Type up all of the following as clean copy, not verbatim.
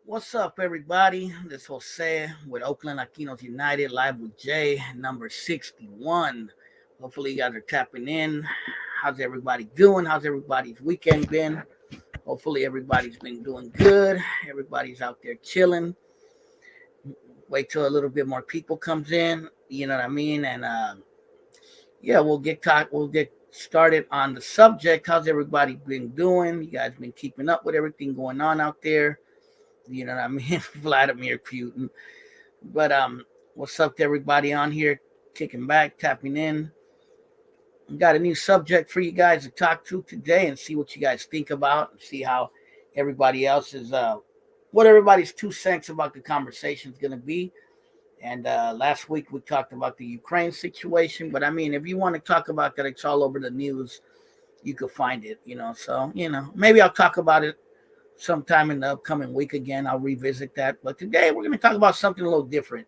What's up, everybody? This is Jose with Oakland Latinos United, live with Jay, number 61. Hopefully, you guys are tapping in. How's everybody doing? How's everybody's weekend been? Hopefully, everybody's been doing good. Everybody's out there chilling. Wait till a little bit more people comes in. You know what I mean? And yeah, We'll get started on the subject. How's everybody been doing? You guys been keeping up with everything going on out there? You know what I mean? Vladimir Putin. But what's up to everybody on here? Kicking back, tapping in. We got a new subject for you guys to talk to today and see what you guys think about and see how everybody else is what everybody's 2 cents about the conversation is gonna be. And last week we talked about the Ukraine situation, but I mean, if you want to talk about that, it's all over the news. You could find it, So maybe I'll talk about it sometime in the upcoming week again. I'll revisit that. But today we're going to talk about something a little different,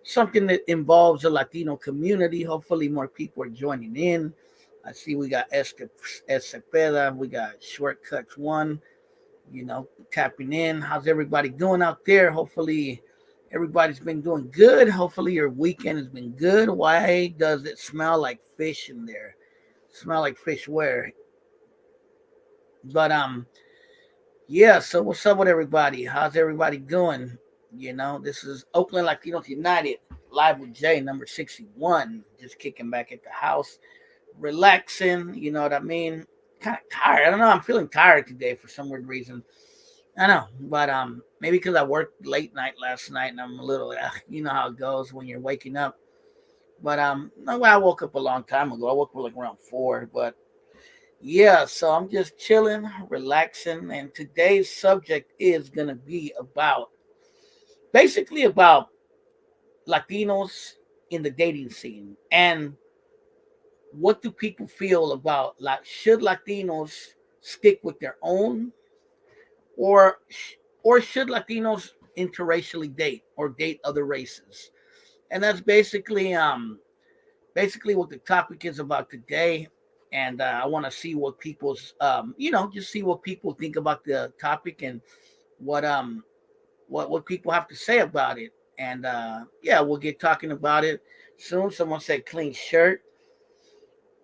something that involves the Latino community. Hopefully, more people are joining in. I see we got Cepeda, we got Shortcuts One, tapping in. How's everybody doing out there? Hopefully, everybody's been doing good. Hopefully, your weekend has been good. Why does it smell like fish in there? Smell like fish where? But yeah, so what's up with everybody? How's everybody doing? This is Oakland Latinos United, live with Jay, number 61. Just kicking back at the house, relaxing, you know what I mean? Kind of tired. I don't know, I'm feeling tired today for some weird reason. I know, but maybe because I worked late night last night and I'm a little, you know how it goes when you're waking up. But no, I woke up a long time ago. I woke up like around 4, but yeah, so I'm just chilling, relaxing, and today's subject is gonna be about basically about Latinos in the dating scene and what do people feel about like should Latinos stick with their own or or should Latinos interracially date or date other races? And that's basically what the topic is about today. And I want to see what people's, just see what people think about the topic and what what people have to say about it. And yeah, we'll get talking about it soon. Someone said clean shirt,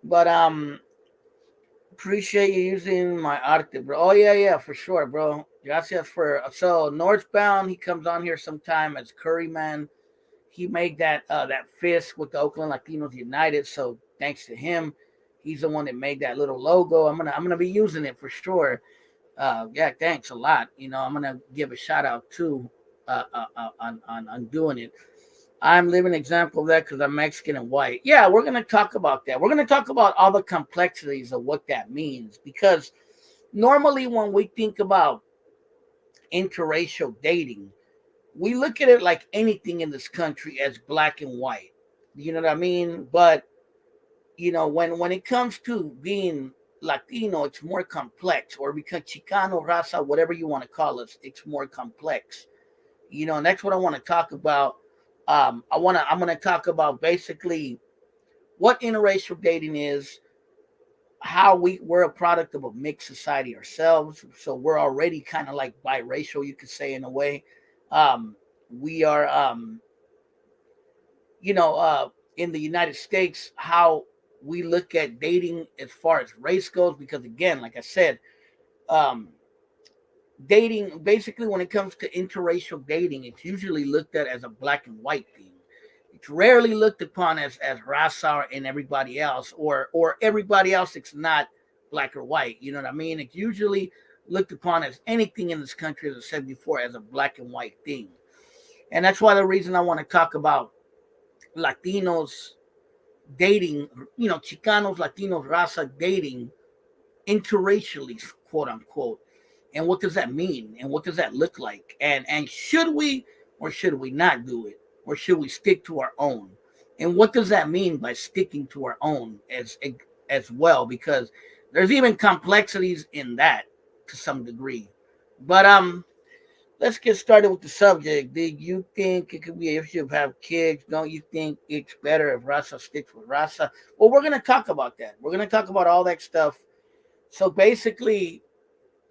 but appreciate you using my arte, bro. Oh yeah, for sure, bro. Gracias for so Northbound. He comes on here sometime as Curry Man. He made that fist with the Oakland Latinos United. So thanks to him, he's the one that made that little logo. I'm gonna be using it for sure. Yeah, thanks a lot. I'm gonna give a shout out too on doing it. I'm living example of that because I'm Mexican and white. Yeah, we're gonna talk about that. We're gonna talk about all the complexities of what that means because normally when we think about interracial dating, we look at it like anything in this country as black and white. You know what I mean? But when it comes to being Latino, it's more complex, or because Chicano, Raza, whatever you want to call us, it's more complex. And that's what I want to talk about. I'm gonna talk about basically what interracial dating is, how we're a product of a mixed society ourselves. So we're already kind of like biracial, you could say in a way. We are in the United States, how we look at dating as far as race goes, because again, like I said, um, dating basically when it comes to interracial dating, it's usually looked at as a black and white thing. It's rarely looked upon as raza and everybody else, or everybody else that's not black or white. You know what I mean? It's usually looked upon as anything in this country, as I said before, as a black and white thing. And that's why the reason I want to talk about Latinos dating, Chicanos, Latinos, raza dating interracially, quote unquote. And what does that mean? And what does that look like? And should we or should we not do it? Or should we stick to our own? And what does that mean by sticking to our own as well? Because there's even complexities in that to some degree. But let's get started with the subject. Do you think it could be if you have kids? Don't you think it's better if Rasa sticks with Rasa? Well, we're going to talk about that. We're going to talk about all that stuff. So basically,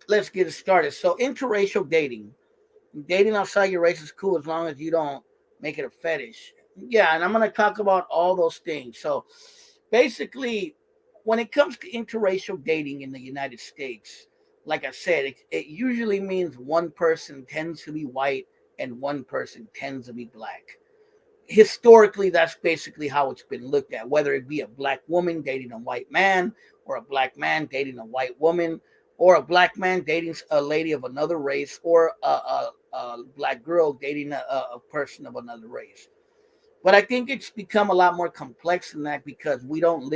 let's get it started. So interracial dating. Dating outside your race is cool as long as you don't make it a fetish. Yeah, and I'm gonna talk about all those things. So basically, when it comes to interracial dating in the United States, like I said, it usually means one person tends to be white and one person tends to be black. Historically, that's basically how it's been looked at, whether it be a black woman dating a white man, or a black man dating a white woman, or a black man dating a lady of another race, or a black girl dating a person of another race. But I think it's become a lot more complex than that because um, we don't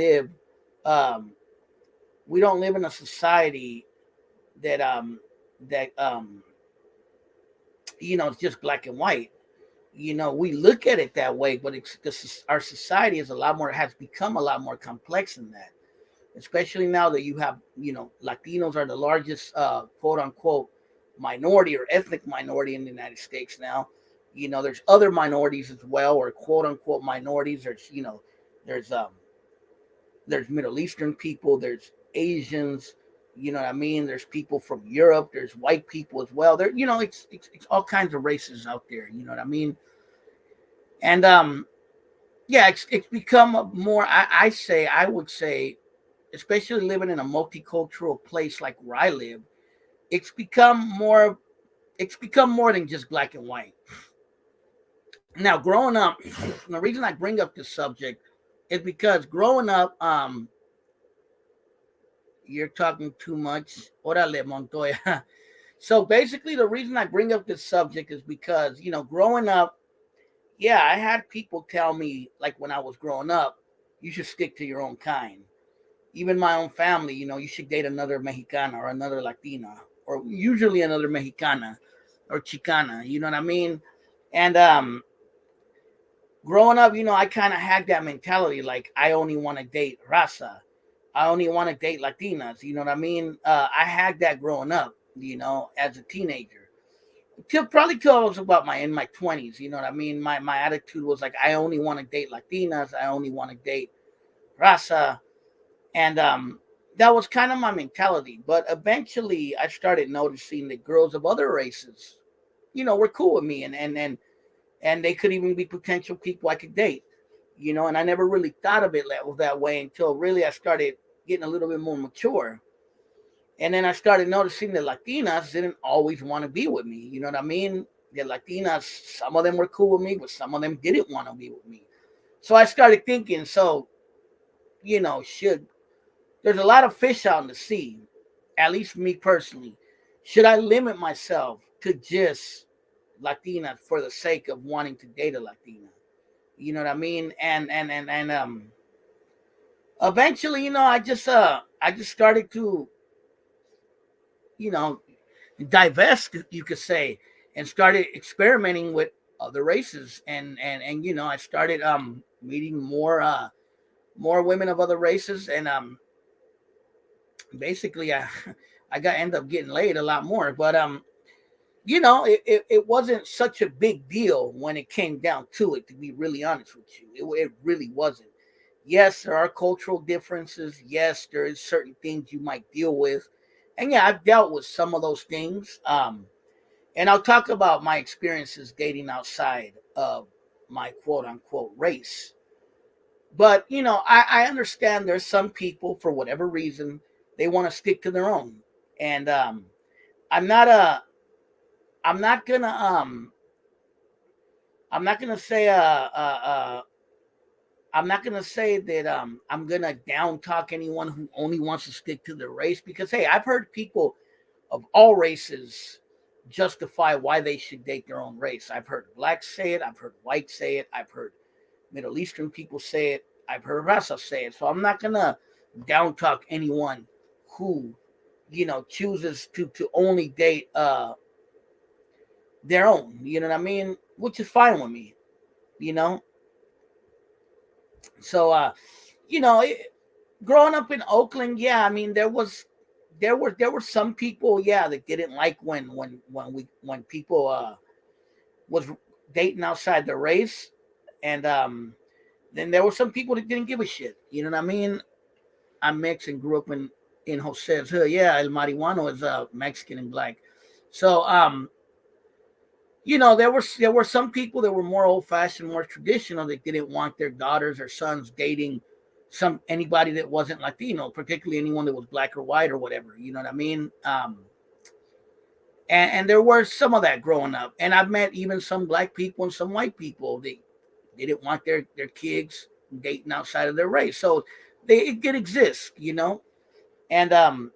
live in a society that that it's just black and white. We look at it that way, but our society is a lot more has become a lot more complex than that. Especially now that you have, Latinos are the largest quote unquote minority or ethnic minority in the United States now. There's other minorities as well, or quote unquote minorities. There's there's Middle Eastern people, there's Asians, you know what I mean? There's people from Europe, there's white people as well. It's all kinds of races out there, you know what I mean? And yeah, it's become a more I would say, especially living in a multicultural place like where I live, it's become more it's become more than just black and white. Now, growing up, the reason I bring up this subject is because growing up, you're talking too much. Orale, Montoya. So basically, the reason I bring up this subject is because, growing up, yeah, I had people tell me, like when I was growing up, you should stick to your own kind. Even my own family, you should date another Mexicana or another Latina, or usually another Mexicana or Chicana, you know what I mean? And growing up, I kind of had that mentality, like I only want to date raza. I only want to date Latinas, you know what I mean? I had that growing up, as a teenager. Till I was about in my 20s, you know what I mean? My attitude was like, I only want to date Latinas. I only want to date raza. And that was kind of my mentality. But eventually I started noticing that girls of other races, were cool with me, and they could even be potential people I could date, and I never really thought of it that way until really I started getting a little bit more mature. And then I started noticing that Latinas didn't always want to be with me. You know what I mean? The Latinas, some of them were cool with me, but some of them didn't want to be with me. So I started thinking, so, should there's a lot of fish out in the sea, at least for me personally. Should I limit myself to just Latina for the sake of wanting to date a Latina? You know what I mean? And eventually, I just started to, you know, divest, you could say, and started experimenting with other races, and I started meeting more women of other races, and basically I I got end up getting laid a lot more, but it wasn't such a big deal when it came down to it, to be really honest with you. It really wasn't. Yes, there are cultural differences. Yes, there is certain things you might deal with, and yeah, I've dealt with some of those things. And I'll talk about my experiences dating outside of my quote unquote race. But I understand there's some people, for whatever reason, they want to stick to their own. And I'm not a I'm not gonna I'm not gonna say I'm not gonna say that I'm gonna down talk anyone who only wants to stick to their race, because hey, I've heard people of all races justify why they should date their own race. I've heard blacks say it, I've heard whites say it, I've heard Middle Eastern people say it, I've heard Rasa say it. So I'm not gonna down talk anyone who, chooses to only date their own, you know what I mean? Which is fine with me, you know. So you know, it, growing up in Oakland, yeah, I mean there were some people, yeah, that didn't like when people was dating outside the race, and then there were some people that didn't give a shit. You know what I mean? I'm mixed and grew up in Jose's hood. Yeah, El Marihuano is Mexican and black. So there were some people that were more old fashioned, more traditional, that didn't want their daughters or sons dating anybody that wasn't Latino, particularly anyone that was black or white or whatever. You know what I mean? And there were some of that growing up, and I've met even some black people and some white people. They didn't want their kids dating outside of their race, so it did exist. And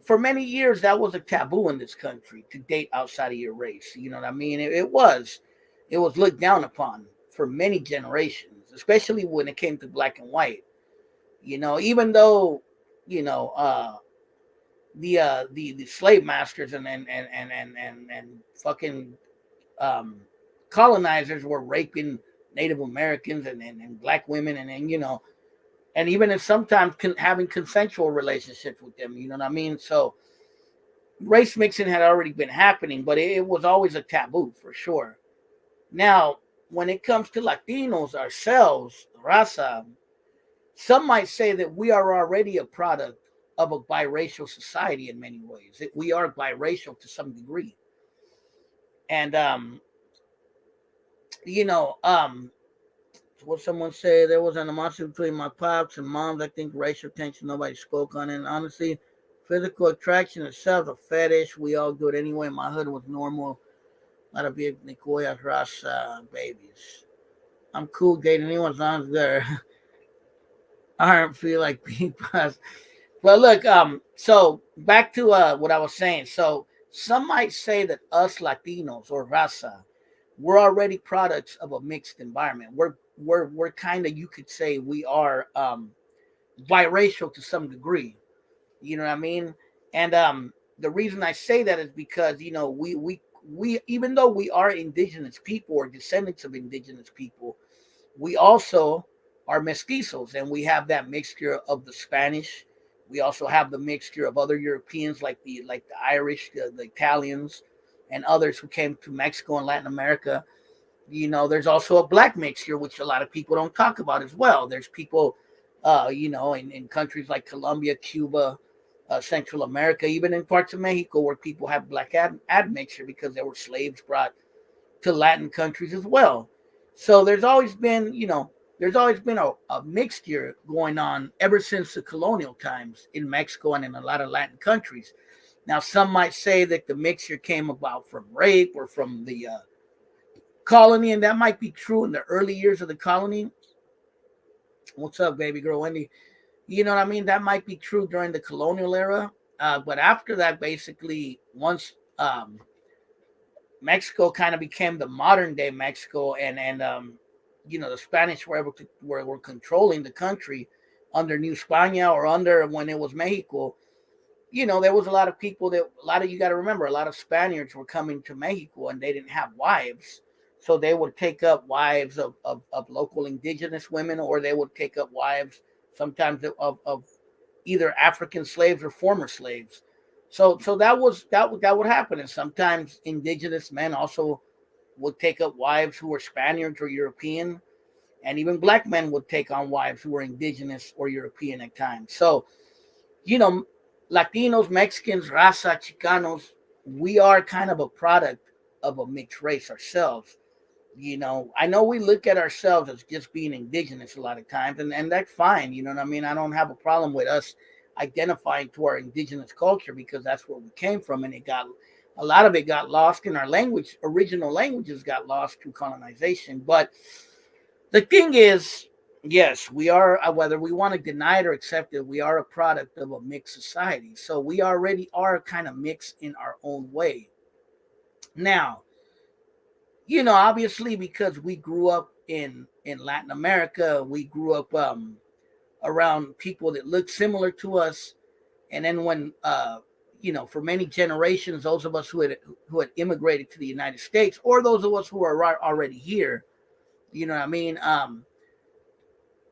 for many years that was a taboo in this country, to date outside of your race. You know what I mean? It was looked down upon for many generations, especially when it came to black and white. Even though you know the slave masters and fucking um, colonizers were raping Native Americans and black women, and even if sometimes having consensual relationships with them. You know what I mean? So race mixing had already been happening, but it was always a taboo for sure. Now, when it comes to Latinos ourselves, raza, some might say that we are already a product of a biracial society in many ways. We are biracial to some degree. And, you know, um, what someone said, there was an animosity between my pops and moms. I think racial tension, nobody spoke on it. And honestly, physical attraction itself, a fetish. We all do it anyway. My hood was normal. A lot of big Nicoya Rasa babies. I'm cool dating anyone as long as they're I don't feel like being passed. Well, look, so back to what I was saying. So some might say that us Latinos or Raza, we're already products of a mixed environment. We're kind of, you could say, we are biracial to some degree. You know what I mean? And the reason I say that is because we even though we are indigenous people or descendants of indigenous people, we also are mestizos, and we have that mixture of the Spanish. We also have the mixture of other Europeans, like the Irish, the Italians, and others who came to Mexico and Latin America. There's also a black mixture, which a lot of people don't talk about as well. There's people, in countries like Colombia, Cuba, Central America, even in parts of Mexico, where people have black admixture because there were slaves brought to Latin countries as well. So there's always been a mixture going on ever since the colonial times in Mexico and in a lot of Latin countries. Now, some might say that the mixture came about from rape or from the colony, and that might be true in the early years of the colony. What's up, baby girl Wendy? You know what I mean? That might be true during the colonial era. But after that, basically, once Mexico kind of became the modern day Mexico, and the Spanish were able to were controlling the country under New España or under when it was Mexico. There was a lot of people you got to remember, a lot of Spaniards were coming to Mexico and they didn't have wives. So they would take up wives of local indigenous women, or they would take up wives sometimes of either African slaves or former slaves. So that would happen. And sometimes indigenous men also would take up wives who were Spaniards or European, and even black men would take on wives who were indigenous or European at times. So, you know, Latinos, Mexicans, Raza, Chicanos, we are kind of a product of a mixed race ourselves. I know we look at ourselves as just being indigenous a lot of times, and that's fine. You know what I mean? I don't have a problem with us identifying to our indigenous culture because that's where we came from, and a lot of it got lost in our language. Original languages got lost through colonization. But the thing is, yes, we are, whether we want to deny it or accept it, we are a product of a mixed society. So we already are kind of mixed in our own way. Now, obviously, because we grew up in Latin America, we grew up around people that look similar to us, and then when for many generations, those of us who had immigrated to the United States, or those of us who are already here, you know what I mean,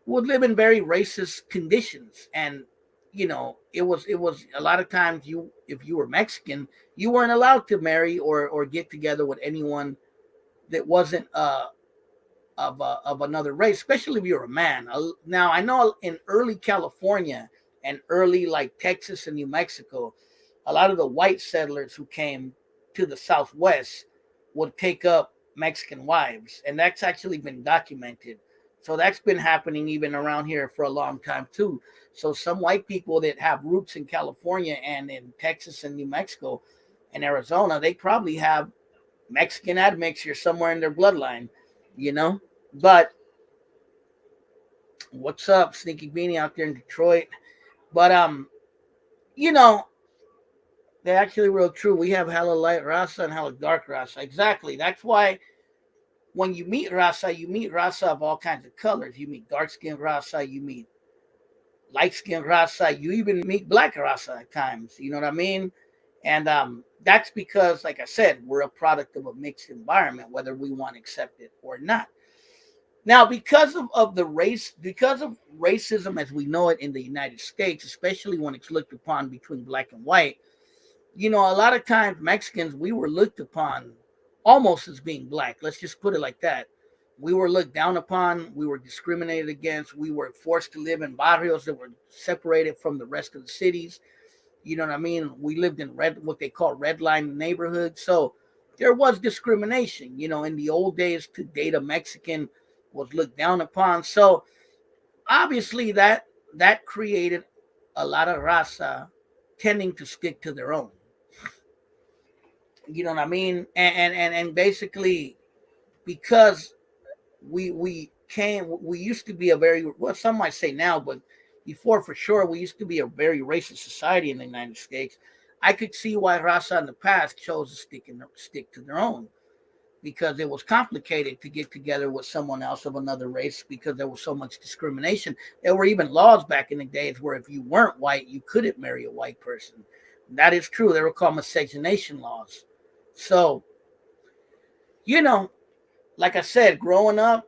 would live in very racist conditions. And it was a lot of times, if you were Mexican, you weren't allowed to marry or get together with anyone that wasn't of another race, especially if you're a man. Now, I know in early California and early like Texas and New Mexico, a lot of the white settlers who came to the Southwest, would take up Mexican wives, and that's actually been documented. So that's been happening even around here for a long time too. So some white people that have roots in California and in Texas and New Mexico and Arizona, they probably have Mexican admixture somewhere in their bloodline, you know. But what's up, Sneaky Beanie out there in Detroit? But you know, they're actually real true. We have hella light rasa and hella dark rasa. Exactly. That's why when you meet rasa of all kinds of colors. You meet dark skinned rasa, you meet light skinned rasa, you even meet black rasa at times. You know what I mean? And that's because, like I said, we're a product of a mixed environment, whether we want to accept it or not. Now, because of the race, because of racism as we know it in the United States, especially when it's looked upon between black and white, a lot of times Mexicans, we were looked upon almost as being black. Let's just put it like that. We were looked down upon. We were discriminated against. We were forced to live in barrios that were separated from the rest of the cities. You know what I mean? We lived in what they call red line neighborhoods. So there was discrimination. In the old days, to date a Mexican was looked down upon. So obviously that created a lot of raza tending to stick to their own. You know what I mean? And basically, because we used to be a very, well, some might say now, but before, for sure, we used to be a very racist society in the United States. I could see why raza in the past chose to stick to their own, because it was complicated to get together with someone else of another race, because there was so much discrimination. There were even laws back in the days where if you weren't white, you couldn't marry a white person. That is true. They were called miscegenation laws. So, you know, like I said, growing up,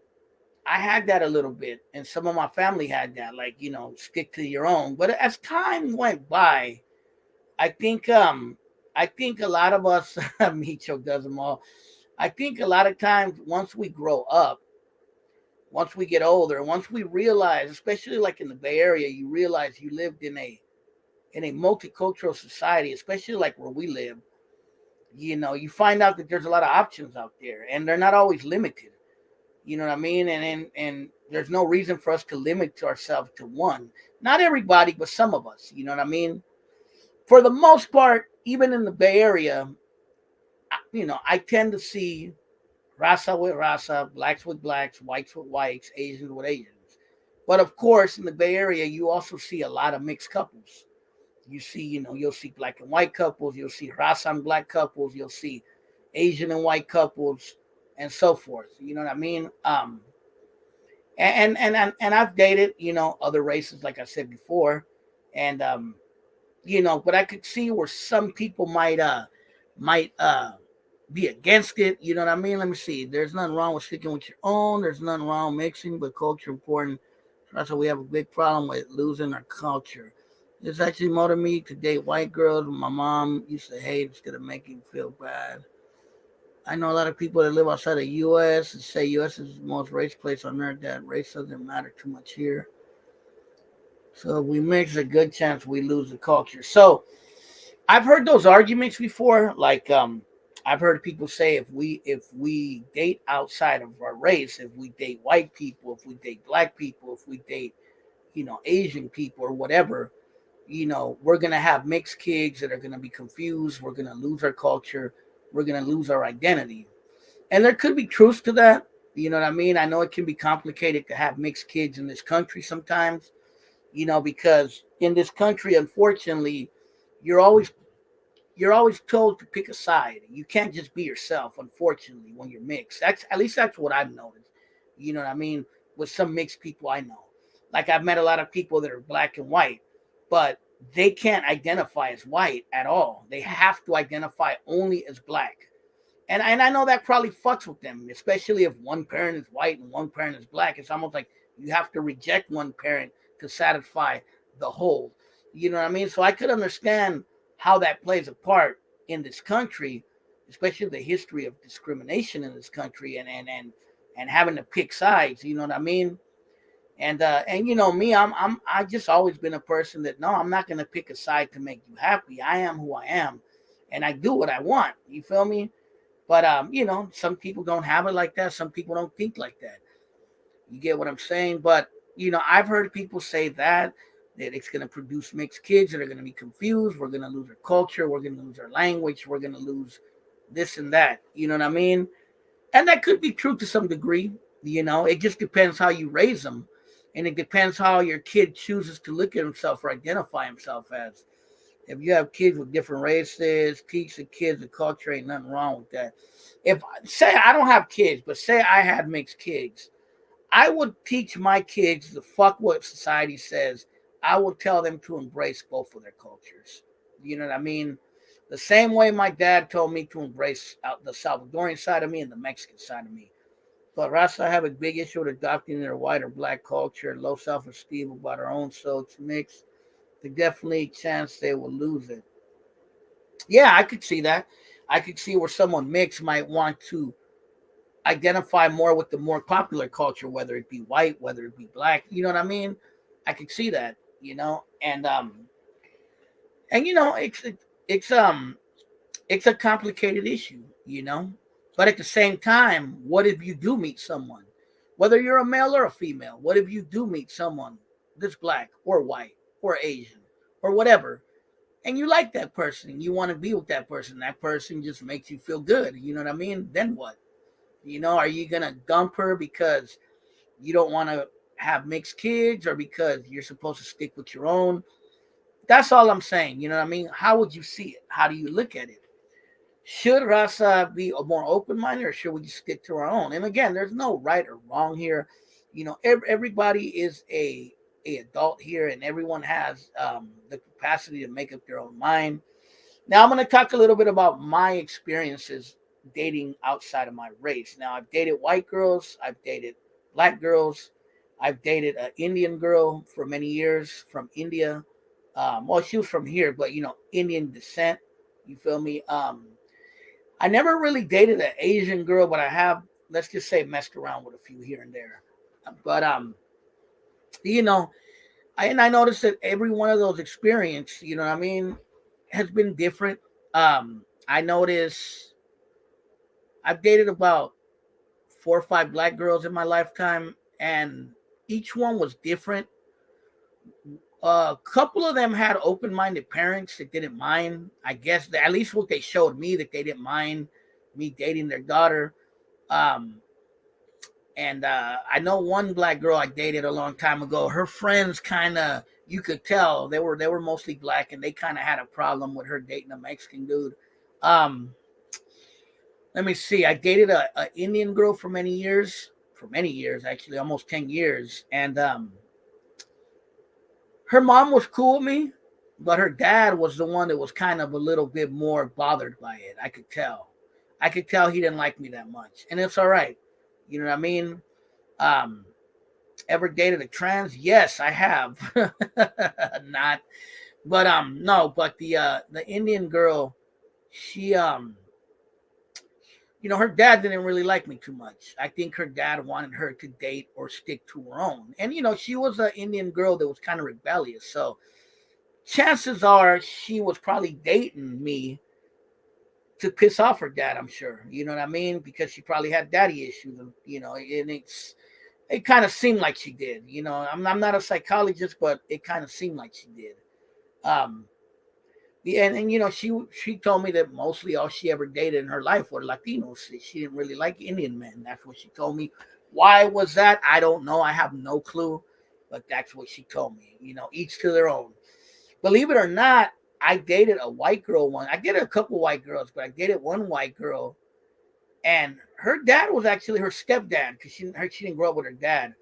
I had that a little bit, and some of my family had that, like, stick to your own. But as time went by, I think I think a lot of us Micho does them all. I think a lot of times once we grow up, once we get older, once we realize, especially like in the Bay Area, you realize you lived in a multicultural society, especially like where we live. You find out that there's a lot of options out there, and they're not always limited. You know what I mean? And there's no reason for us to limit ourselves to one. Not everybody, but some of us. You know what I mean? For the most part, even in the Bay Area, I tend to see raza with raza, blacks with blacks, whites with whites, Asians with Asians. But of course, in the Bay Area, you also see a lot of mixed couples. You see, you'll see black and white couples, you'll see raza and black couples, you'll see Asian and white couples, and so forth. You know what I mean? And I've dated, other races, like I said before, and but I could see where some people might be against it. You know what I mean? Let me see. There's nothing wrong with sticking with your own. There's nothing wrong mixing, but culture important. That's why we have a big problem with losing our culture. It's actually motivated me to date white girls. My mom used to hate instead of making me feel bad. I know a lot of people that live outside of U.S. and say U.S. is the most racist place on earth. That race doesn't matter too much here. So if we mix, a good chance we lose the culture. So I've heard those arguments before. Like I've heard people say if we date outside of our race, if we date white people, if we date black people, if we date Asian people or whatever, we're gonna have mixed kids that are gonna be confused. We're gonna lose our culture. We're gonna lose our identity. And there could be truth to that. You know what I mean? I know it can be complicated to have mixed kids in this country sometimes. Because in this country, unfortunately, you're always you're always told to pick a side. You can't just be yourself, unfortunately, when you're mixed. That's at least that's what I've noticed. You know what I mean? With some mixed people I know. Like I've met a lot of people that are black and white, but they can't identify as white at all. They have to identify only as black. And I know that probably fucks with them, especially if one parent is white and one parent is black. It's almost like you have to reject one parent to satisfy the whole. You know what I mean? So I could understand how that plays a part in this country, especially the history of discrimination in this country and having to pick sides. You know what I mean? And me, I just always been a person that no, I'm not gonna pick a side to make you happy. I am who I am, and I do what I want. You feel me? But some people don't have it like that. Some people don't think like that. You get what I'm saying? But I've heard people say that it's going to produce mixed kids that are going to be confused. We're going to lose our culture. We're going to lose our language. We're going to lose this and that. You know what I mean? And that could be true to some degree. It just depends how you raise them, and it depends how your kid chooses to look at himself or identify himself as. If you have kids with different races, teach the kids the culture, ain't nothing wrong with that. If say I don't have kids, but say I had mixed kids, I would teach my kids the fuck what society says. I would tell them to embrace both of their cultures. You know what I mean? The same way my dad told me to embrace the Salvadorian side of me and the Mexican side of me. But Rasta have a big issue with adopting their white or black culture, low self-esteem about our own, so it's mixed. There's definitely a chance they will lose it. Yeah, I could see that. I could see where someone mixed might want to identify more with the more popular culture, whether it be white, whether it be black. You know what I mean? I could see that. And it's a complicated issue. But at the same time, what if you do meet someone, whether you're a male or a female? What if you do meet someone that's black or white or Asian or whatever, and you like that person and you want to be with that person? That person just makes you feel good. You know what I mean? Then what? Are you gonna dump her because you don't want to have mixed kids, or because you're supposed to stick with your own? That's all I'm saying. You know what I mean? How would you see it? How do you look at it? Should Rasa be a more open minded, or should we just stick to our own? And again, there's no right or wrong here. Everybody is a adult here, and everyone has the capacity to make up their own mind. Now, I'm going to talk a little bit about my experiences dating outside of my race. Now, I've dated white girls, I've dated black girls, I've dated an Indian girl for many years from India. Well, she was from here, but Indian descent. You feel me? I never really dated an Asian girl, but I have, let's just say, messed around with a few here and there. But you know, I noticed that every one of those experiences, you know what I mean, has been different. I noticed I've dated about 4 or 5 black girls in my lifetime, and each one was different. A couple of them had open-minded parents that didn't mind. I guess at least what they showed me, that they didn't mind me dating their daughter. Um, and I know one black girl I dated a long time ago. Her friends kind of, you could tell they were mostly black, and they kind of had a problem with her dating a Mexican dude. Um, Let me see. I dated a Indian girl for many years actually, almost 10 years, and her mom was cool with me, but her dad was the one that was kind of a little bit more bothered by it. I could tell. I could tell he didn't like me that much, and it's all right. You know what I mean? Um, Ever dated a trans? Yes, I have. Not, but no, but the Indian girl, she her dad didn't really like me too much. I think her dad wanted her to date or stick to her own. And she was an Indian girl that was kind of rebellious. So chances are she was probably dating me to piss off her dad, I'm sure. You know what I mean? Because she probably had daddy issues, and it kind of seemed like she did. I'm not a psychologist, but it kind of seemed like she did. Um, Yeah, and she told me that mostly all she ever dated in her life were Latinos. She didn't really like Indian men. That's what she told me. Why was that? I don't know. I have no clue, but that's what she told me. Each to their own. Believe it or not, I dated a white girl one. I dated a couple white girls, but I dated one white girl, and her dad was actually her stepdad, because she didn't grow up with her dad.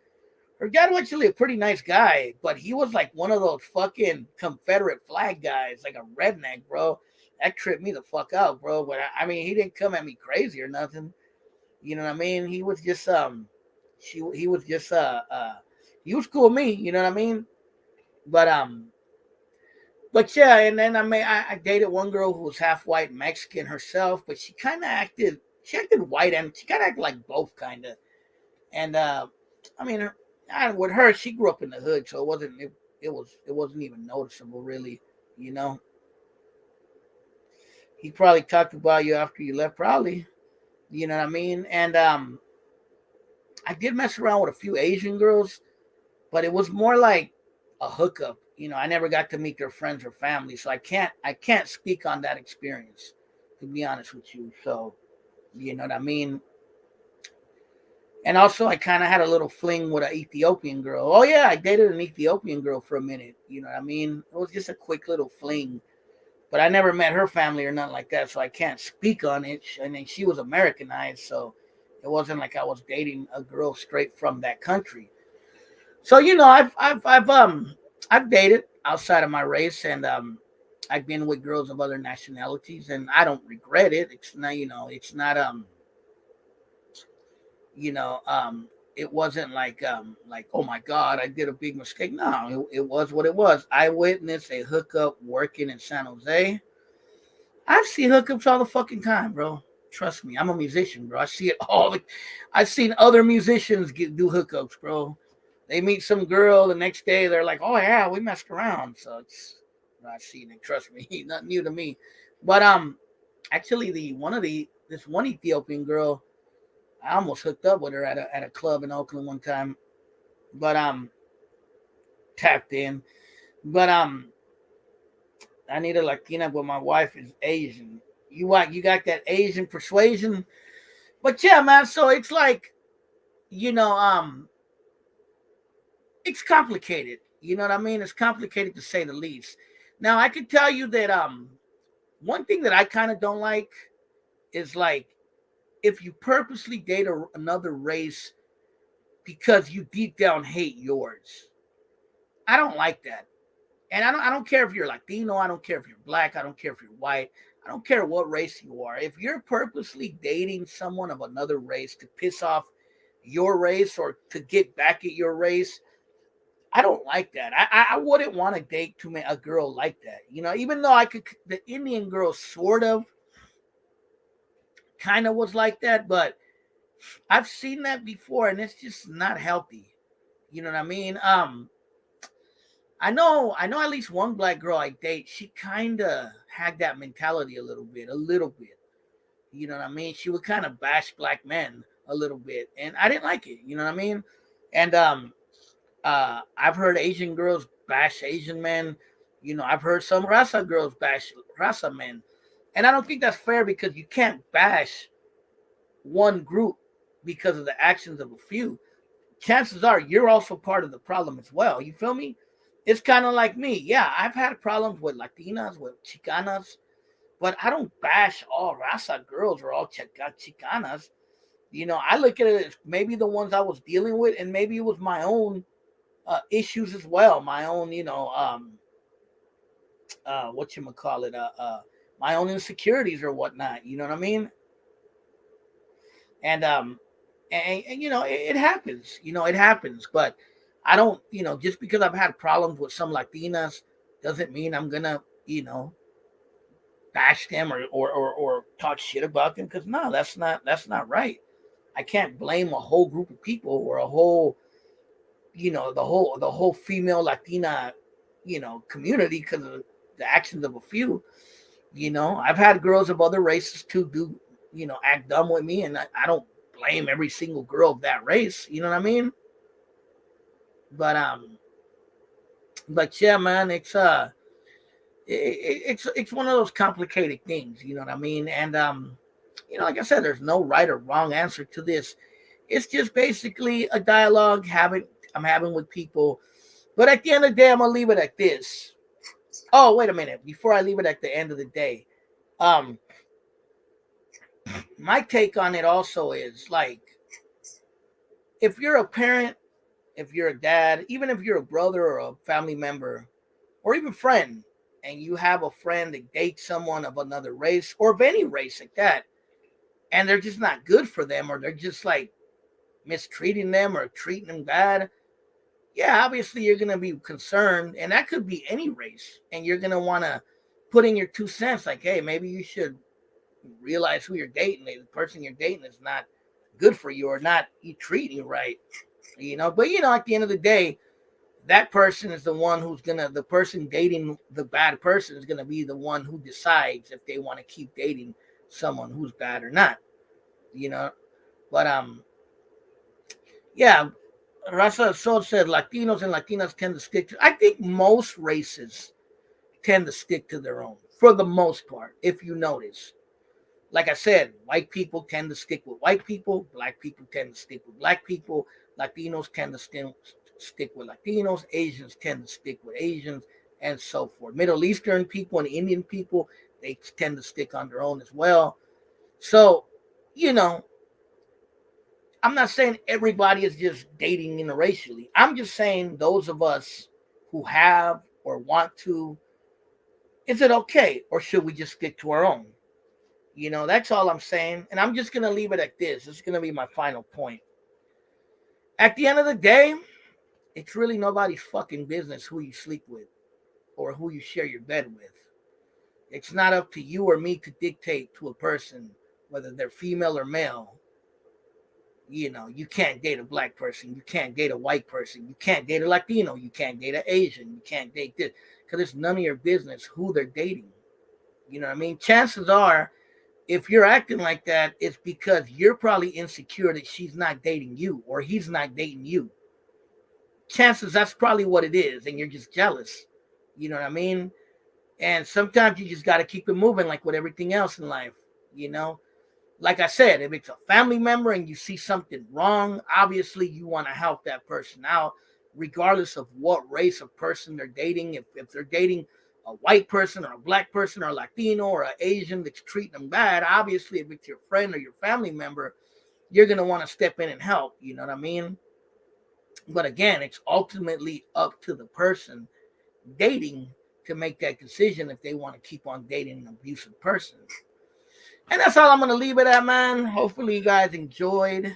Her dad was actually a pretty nice guy, but he was like one of those fucking Confederate flag guys, like a redneck, bro. That tripped me the fuck out, bro. But I mean, he didn't come at me crazy or nothing. You know what I mean? He was just he was just he was cool with me. You know what I mean? But but yeah, and then I dated one girl who was half white Mexican herself, but she acted white, and she kind of acted like both, kind of. And I mean, with her, she grew up in the hood, so it wasn't even noticeable, really. You know, he probably talked about you after you left, probably. You know what I mean? And I did mess around with a few Asian girls, but it was more like a hookup. I never got to meet their friends or family, so I can't speak on that experience, to be honest with you. So you know what I mean. And also, I kind of had a little fling with an Ethiopian girl. Oh yeah, I dated an Ethiopian girl for a minute. You know what I mean? It was just a quick little fling, but I never met her family or nothing like that, so I can't speak on it. And then she was Americanized, so it wasn't like I was dating a girl straight from that country. So I've dated outside of my race, and I've been with girls of other nationalities, and I don't regret it. It's not it's not you know it wasn't like, oh my god, I did a big mistake. No, it was what it was. I witnessed a hookup working in San Jose. I see hookups all the fucking time, bro. Trust me, I'm a musician, bro. I see it all. I've seen other musicians do hookups, bro. They meet some girl the next day. They're like, "Oh yeah, we messed around." So I've seen it. Trust me, not new to me. But actually, this one Ethiopian girl, I almost hooked up with her at a club in Oakland one time. But tapped in. But I need a Latina, but my wife is Asian. You got that Asian persuasion. But yeah, man. So it's like you know it's complicated. You know what I mean? It's complicated to say the least. Now I can tell you that one thing that I kind of don't like is like if you purposely date another race because you deep down hate yours. I don't like that. And I don't care if you're Latino, I don't care if you're black, I don't care if you're white, I don't care what race you are. If you're purposely dating someone of another race to piss off your race or to get back at your race, I don't like that. I wouldn't want to date a girl like that. Even though the Indian girl sort of kind of was like that, but I've seen that before, and it's just not healthy. You know what I mean? I know at least one black girl I date. She kind of had that mentality a little bit. You know what I mean? She would kind of bash black men a little bit, and I didn't like it. You know what I mean? And I've heard Asian girls bash Asian men. I've heard some Rasa girls bash Rasa men, and I don't think that's fair because you can't bash one group because of the actions of a few. Chances are you're also part of the problem as well. You feel me? It's kind of like me. Yeah, I've had problems with Latinas, with Chicanas, but I don't bash all Raza girls or all Chicanas. I look at it as maybe the ones I was dealing with, and maybe it was my own issues as well. My own, what you call it, my own insecurities or whatnot. You know what I mean? And it happens. It happens. But I don't, just because I've had problems with some Latinas doesn't mean I'm gonna, bash them or talk shit about them. Because no, that's not right. I can't blame a whole group of people or a whole, the whole female Latina, community because of the actions of a few. I've had girls of other races too do, act dumb with me, and I don't blame every single girl of that race. You know what I mean? But yeah, man, it's one of those complicated things. You know what I mean? And like I said, there's no right or wrong answer to this. It's just basically a dialogue I'm having with people. But at the end of the day, I'm gonna leave it at this. Oh, wait a minute. Before I leave it at the end of the day, um, my take on it also is like if you're a parent, if you're a dad, even if you're a brother or a family member, or even friend, and you have a friend that dates someone of another race or of any race like that, and they're just not good for them, or they're just like mistreating them or treating them bad, yeah, obviously you're gonna be concerned, and that could be any race, and you're gonna want to put in your 2 cents, like, hey, maybe you should realize who you're dating. The person you're dating is not good for you or not treating you right. But at the end of the day, that person is the person dating the bad person is gonna be the one who decides if they want to keep dating someone who's bad or not. you know. But yeah, Raza Sol said Latinos and Latinas tend to stick to. I think most races tend to stick to their own for the most part. If you notice, like I said, white people tend to stick with white people, black people tend to stick with black people, Latinos tend to stick with Latinos, Asians tend to stick with Asians, and so forth. Middle Eastern people and Indian people, they tend to stick on their own as well. So, you know, I'm not saying everybody is just dating interracially. I'm just saying those of us who have or want to, is it okay? Or should we just stick to our own? That's all I'm saying. And I'm just going to leave it at this. This is going to be my final point. At the end of the day, it's really nobody's fucking business who you sleep with or who you share your bed with. It's not up to you or me to dictate to a person whether they're female or male. You can't date a black person. You can't date a white person. You can't date a Latino. You can't date an Asian. You can't date this because it's none of your business who they're dating. You know what I mean? Chances are, if you're acting like that, it's because you're probably insecure that she's not dating you or he's not dating you. Chances that's probably what it is, and you're just jealous. You know what I mean? And sometimes you just got to keep it moving, like with everything else in life. You know, like I said, if it's a family member and you see something wrong, obviously you want to help that person out, regardless of what race of person they're dating. If they're dating a white person or a black person or a Latino or an Asian that's treating them bad, obviously if it's your friend or your family member, you're going to want to step in and help. You know what I mean? But again, it's ultimately up to the person dating to make that decision if they want to keep on dating an abusive person. And that's all I'm going to leave it at, man. Hopefully you guys enjoyed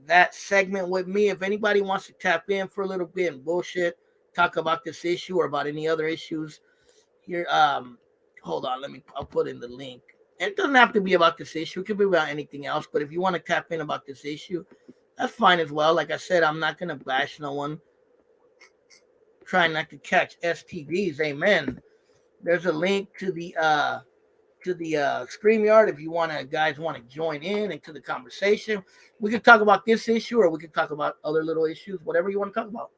that segment with me. If anybody wants to tap in for a little bit and bullshit, talk about this issue or about any other issues, here, hold on, I'll put in the link. It doesn't have to be about this issue. It could be about anything else. But if you want to tap in about this issue, that's fine as well. Like I said, I'm not going to bash no one. Trying not to catch STDs. Amen. There's a link to the StreamYard if you guys want to join in into the conversation. We could talk about this issue or we could talk about other little issues, whatever you want to talk about.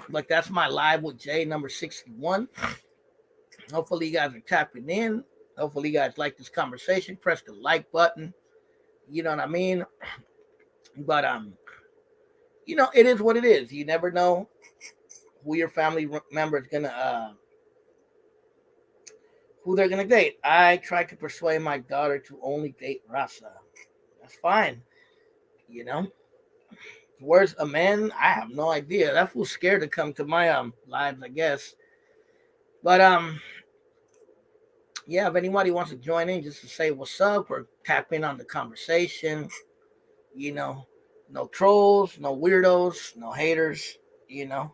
But that's my live with Jay number 61. Hopefully you guys are tapping in. Hopefully you guys like this conversation. Press the like button. You know what I mean? But it is what it is. You never know who your family member is gonna who they're gonna date. I tried to persuade my daughter to only date Rasa. That's fine. You know, where's a man? I have no idea. That fool's scared to come to my lives, I guess. But yeah, if anybody wants to join in just to say what's up or tap in on the conversation, you know, no trolls, no weirdos, no haters, you know.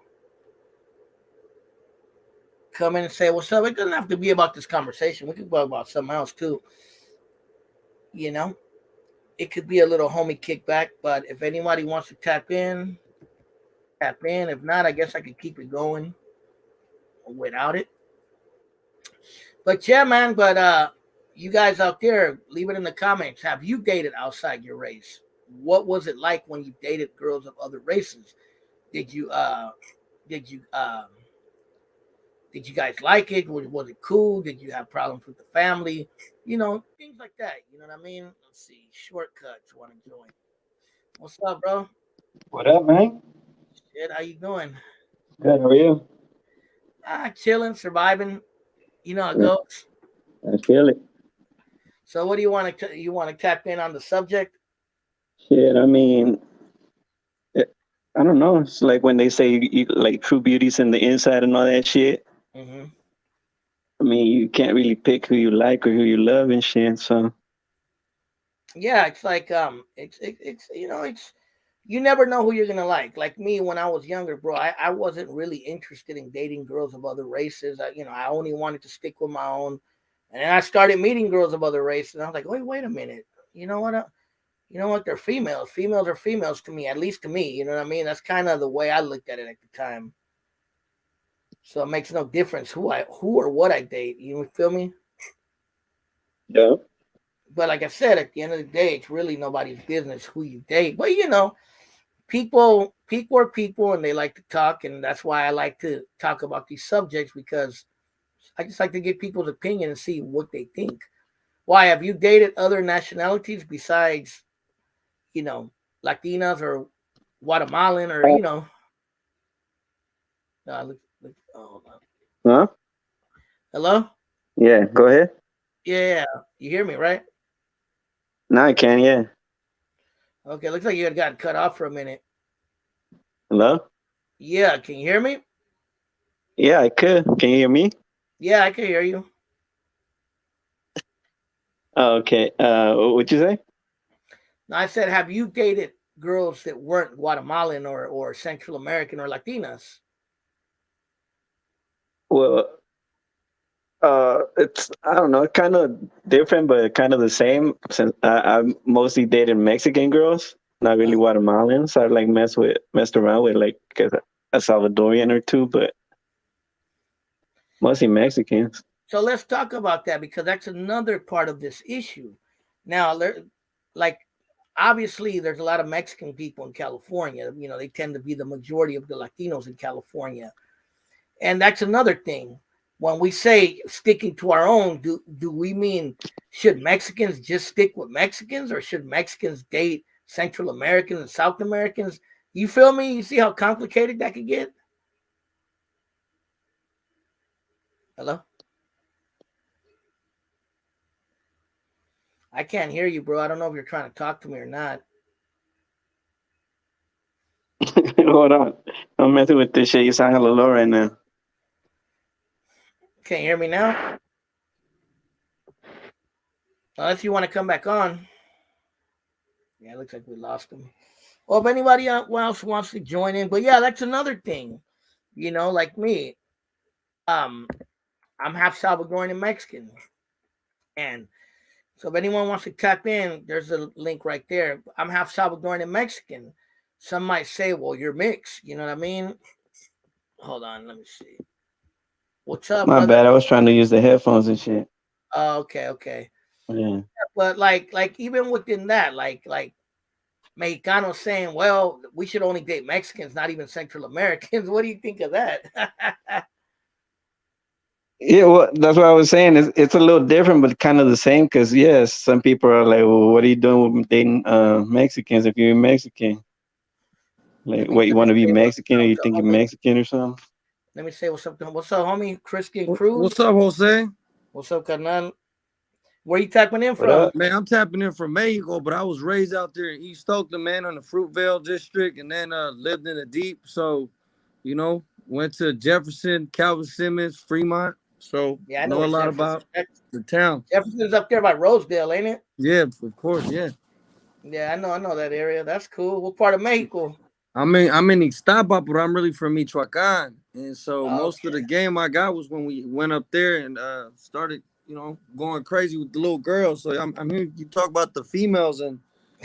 Come in and say what's up. It doesn't have to be about this conversation. We could talk about something else too. You know, it could be a little homie kickback. But if anybody wants to tap in, tap in. If not, I guess I could keep it going without it. But yeah, man. But you guys out there, leave it in the comments. Have you dated outside your race? What was it like when you dated girls of other races? Did you did you did you guys like it? Was it cool? Did you have problems with the family? Things like that. You know what I mean? Let's see. Shortcuts want to join. What's up, bro? What up, man? Shit, how you doing? Good. How are you? Chilling, surviving. You know how it Yeah, goes. I feel it. So, what do you want to tap in on the subject? Shit. I mean, it, I don't know. It's like when they say like true beauty's in the inside and all that shit. Hmm. I mean, you can't really pick who you like or who you love and shit. So Yeah, it's like it's it's you never know who you're gonna like. Like me when I was younger, bro, I wasn't really interested in dating girls of other races. I only wanted to stick with my own. And then I started meeting girls of other races, and I was like, wait a minute. You know what? You know what? They're females. Females are females to me, at least to me. You know what I mean? That's kind of the way I looked at it at the time. So it makes no difference who or what I date. You feel me? Yeah. But like I said, at the end of the day, it's really nobody's business who you date. But you know, people are people, and they like to talk, and that's why I like to talk about these subjects because I just like to get people's opinion and see what they think. Why have you dated other nationalities besides, you know, Latinas or Guatemalan or hold on. Huh? Hello? Yeah. Go ahead. Yeah, you hear me, right? Now I can. Yeah. Okay, looks like you had gotten cut off for a minute. Hello. Yeah, can you hear me? Yeah, I could. Can you hear me? Yeah, I can hear you. Oh, okay. What'd you say? Now, I said, have you dated girls that weren't Guatemalan or Central American or Latinas? Well, it's I don't know, kind of different, but kind of the same. Since I mostly dated Mexican girls, not really Guatemalans. I like messed around with like a Salvadorian or two, but mostly Mexicans. So let's talk about that because that's another part of this issue. Now, like obviously, there's a lot of Mexican people in California. You know, they tend to be the majority of the Latinos in California, and that's another thing. When we say sticking to our own, do we mean should Mexicans just stick with Mexicans, or should Mexicans date Central Americans and South Americans? You feel me? You see how complicated that could get? Hello, I can't hear you, bro. I don't know if you're trying to talk to me or not. Hold on, I'm messing with this shit. You sound hella low right now. Can't you hear me now? Unless you want to come back on. Yeah, it looks like we lost him. Well, if anybody else wants to join in, but yeah, that's another thing. You know, like me, um, I'm half Salvadoran and Mexican, and so if anyone wants to tap in, there's a link right there. I'm half Salvadoran and Mexican. Some might say, "Well, you're mixed." You know what I mean? Hold on, let me see. What's up, My brother? bad. I was trying to use the headphones and shit. Oh, okay, okay. Yeah. But like even within that, like Mexicanos saying, well, we should only date Mexicans, not even Central Americans. What do you think of that? Yeah, well, that's what I was saying. It's a little different, but kind of the same. Because yes, some people are like, "Well, what are you doing with dating Mexicans if you're Mexican? Like, what you let me want to be say what's Mexican, or up you to think you're homie. Mexican or something?" Let me say what's up to what's up, homie. Christian Cruz. What's up, Jose? What's up, carnal? Where you tapping in What from? up? Man, I'm tapping in from Mexico, but I was raised out there in East Oakland, man, on the Fruitvale district, and then lived in the Deep. So, went to Jefferson, Calvin Simmons, Fremont. So, Yeah, I know know a where lot Jefferson. about the town. Jefferson's up there by Rosedale, ain't it? Yeah, of course, yeah. Yeah, I know that area. That's cool. What part of Mexico? I'm in Ixtapa, but I'm really from Michoacan, and so Oh, most of okay. the game I got was when we went up there and started, going crazy with the little girls. So I'm hearing you talk about the females and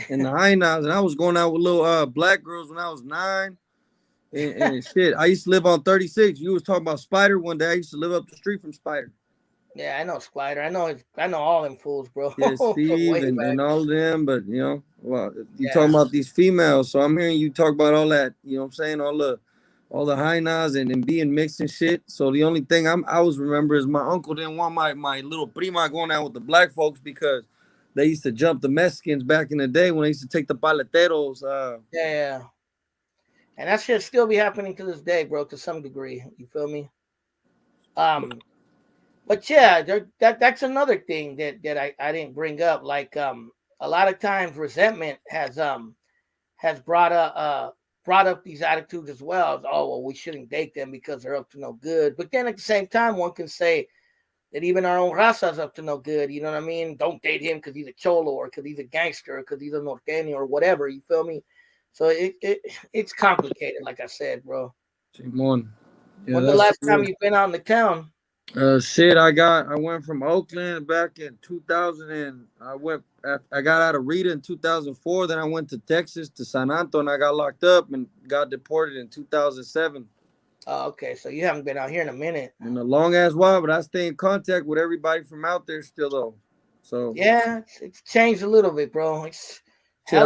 the hyenas, and I was going out with little black girls when I was 9. And shit, I used to live on 36. You was talking about Spider one day. I used to live up the street from Spider. Yeah, I know Spider. I know all them fools, bro. Yeah, Steve Way and back. all of them. But well, you Yeah. talking about these females, so I'm hearing you talk about all that. You know what I'm saying? All the high nas and being mixed and shit. So the only thing I always remember is my uncle didn't want my little prima going out with the black folks because they used to jump the Mexicans back in the day when they used to take the paleteros. Yeah, yeah. And that should still be happening to this day, bro, to some degree. You feel me? Um, but yeah, that's another thing that I didn't bring up. Like a lot of times resentment has brought up these attitudes as well. As, oh well, we shouldn't date them because they're up to no good. But then at the same time, one can say that even our own raza's up to no good. You know what I mean? Don't date him because he's a cholo or because he's a gangster or because he's a norteño or whatever. You feel me? So it's complicated, like I said, bro. Simon. Yeah, When's the that's last time true. you've been out in the town? Shit, I went from Oakland back in 2000 and I got out of Rita in 2004. Then I went to Texas to San Antonio and I got locked up and got deported in 2007. Oh, okay, so you haven't been out here in a minute. In a long ass while, but I stay in contact with everybody from out there still though. So Yeah, it's changed a little bit, bro. It's shit,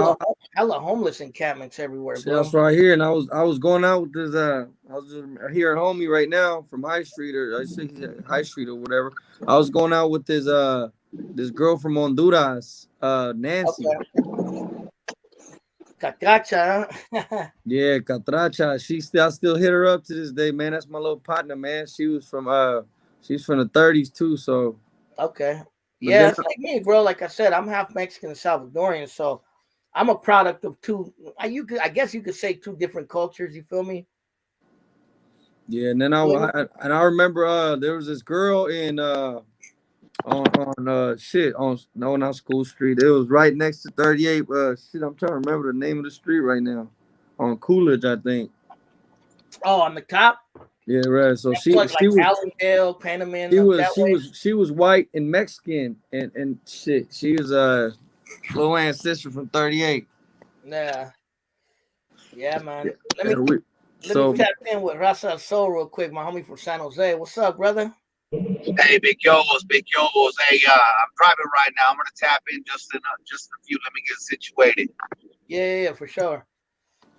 hella homeless encampments everywhere, shit, I bro. was right here, and I was going out with this I was just here at homie right now from High Street, or I say High Street or whatever. I was going out with this girl from Honduras, Nancy. Okay. Catracha, huh? Yeah, Catracha. I still hit her up to this day, man. That's my little partner, man. She's from the 30s too. So, Okay. but Yeah, then it's like me, bro. Like I said, I'm half Mexican and Salvadorian, so I'm a product of two. I guess you could say two different cultures. You feel me? yeah, and then I remember there was this girl in on shit on no not School Street. It was right next to 38. Shit, I'm trying to remember the name of the street right now. On Coolidge, I think. Oh, on the top, Yeah, right. So like Allendale, Panamint, up that way. she was white and Mexican and shit. She was Flo Ann's sister from 38. Yeah, yeah, man. Let Yeah, me let me so tap in with Raza Soul real quick, my homie from San Jose. What's up, brother? Hey, big Yos, big Yos. Hey, I'm driving right now. I'm gonna tap in just a few. Let me get situated. Yeah, for sure.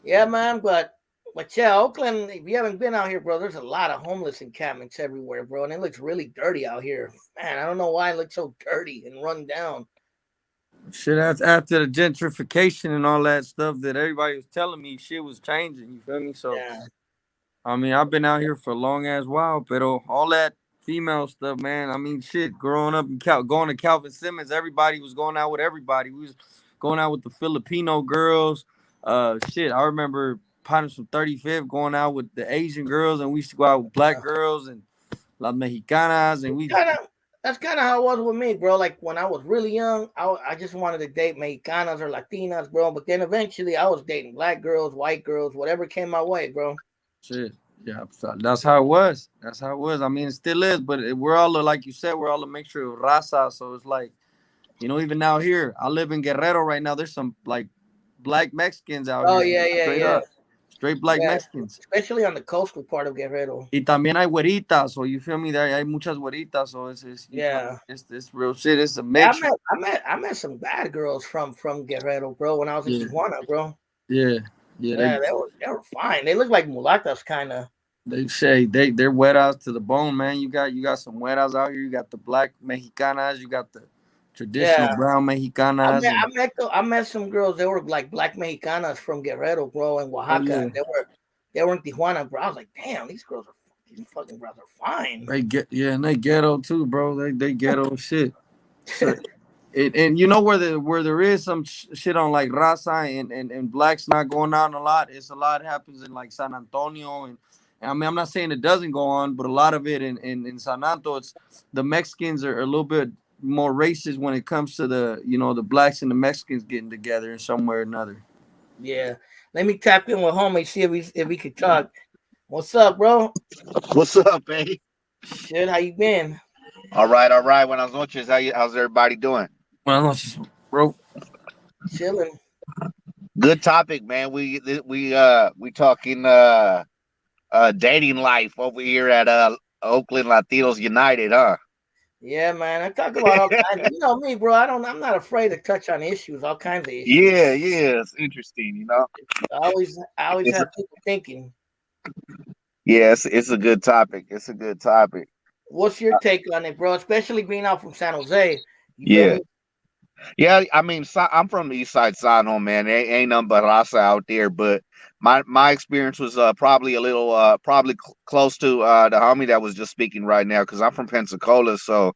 Yeah, man. But yeah, Oakland. If you haven't been out here, bro, there's a lot of homeless encampments everywhere, bro, and it looks really dirty out here. Man, I don't know why it looks so dirty and run down. shit, that's after the gentrification and all that stuff that everybody was telling me shit was changing. You feel me? So Yeah. I mean, I've been out here for a long ass while, but all that female stuff, man. I mean, shit. Growing up and going to Calvin Simmons, everybody was going out with everybody. We was going out with the Filipino girls. Shit. I remember partners from 35th going out with the Asian girls, and we used to go out with black girls and las Mexicanas, and we. Kind of. That's kind of how it was with me, bro. Like when I was really young, I just wanted to date Mexicanas or Latinas, bro. But then eventually, I was dating black girls, white girls, whatever came my way, bro. Shit. Yeah, so that's how it was. That's how it was. I mean, it still is, but we're all like you said, we're all a mixture of raza. So it's like, even now here, I live in Guerrero right now. There's some like black Mexicans out Oh here, yeah, yeah, straight yeah, up, straight black yeah. Mexicans. Especially on the coastal part of Guerrero. Y también hay güeritas, so you feel me? There hay muchas güeritas, so Yeah. it's real shit. It's a Yeah, mixture. I met some bad girls from Guerrero, bro. When I was in Yeah, Tijuana, bro. yeah, yeah. Yeah, they were fine. They look like mulatas, kind of. They say they're wet outs to the bone, man. You got some wet outs out here. You got the black Mexicanas. You got the traditional Yeah, brown Mexicanas, and I met some girls. They were like black Mexicanas from Guerrero, bro, and oh Oaxaca. yeah, They were in Tijuana, bro. I was like, damn, these fucking girls are fine. and they ghetto too, bro. They ghetto shit. So, and you know where there is some shit on like raza and blacks not going on a lot. It's a lot happens in like San Antonio and I mean I'm not saying it doesn't go on, but a lot of it in San Antonio, it's the Mexicans are a little bit more racist when it comes to the blacks and the Mexicans getting together in some way or another. Yeah, let me tap in with homie, see if we could talk. What's up, bro? What's up, baby? Shit, how you been? All right, all right. Buenas noches. How's everybody doing? Well, it's just, bro. Chilling. Good topic, man. We talking dating life over here at Oakland Latinos United, huh? Yeah, man. I talk about all kinds. You know me, bro. I'm not afraid to touch on issues, all kinds of issues. Yeah, yeah. It's interesting. I always It's a, have people thinking. yeah, it's a good topic. It's a good topic. What's your take on it, bro? Especially being out from San Jose. You feel Yeah. me? Yeah, I mean, I'm from the East Side San Juan, man. Ain't nothing but raza out there. But my experience was probably a little close to the homie that was just speaking right now, because I'm from Pensacola. So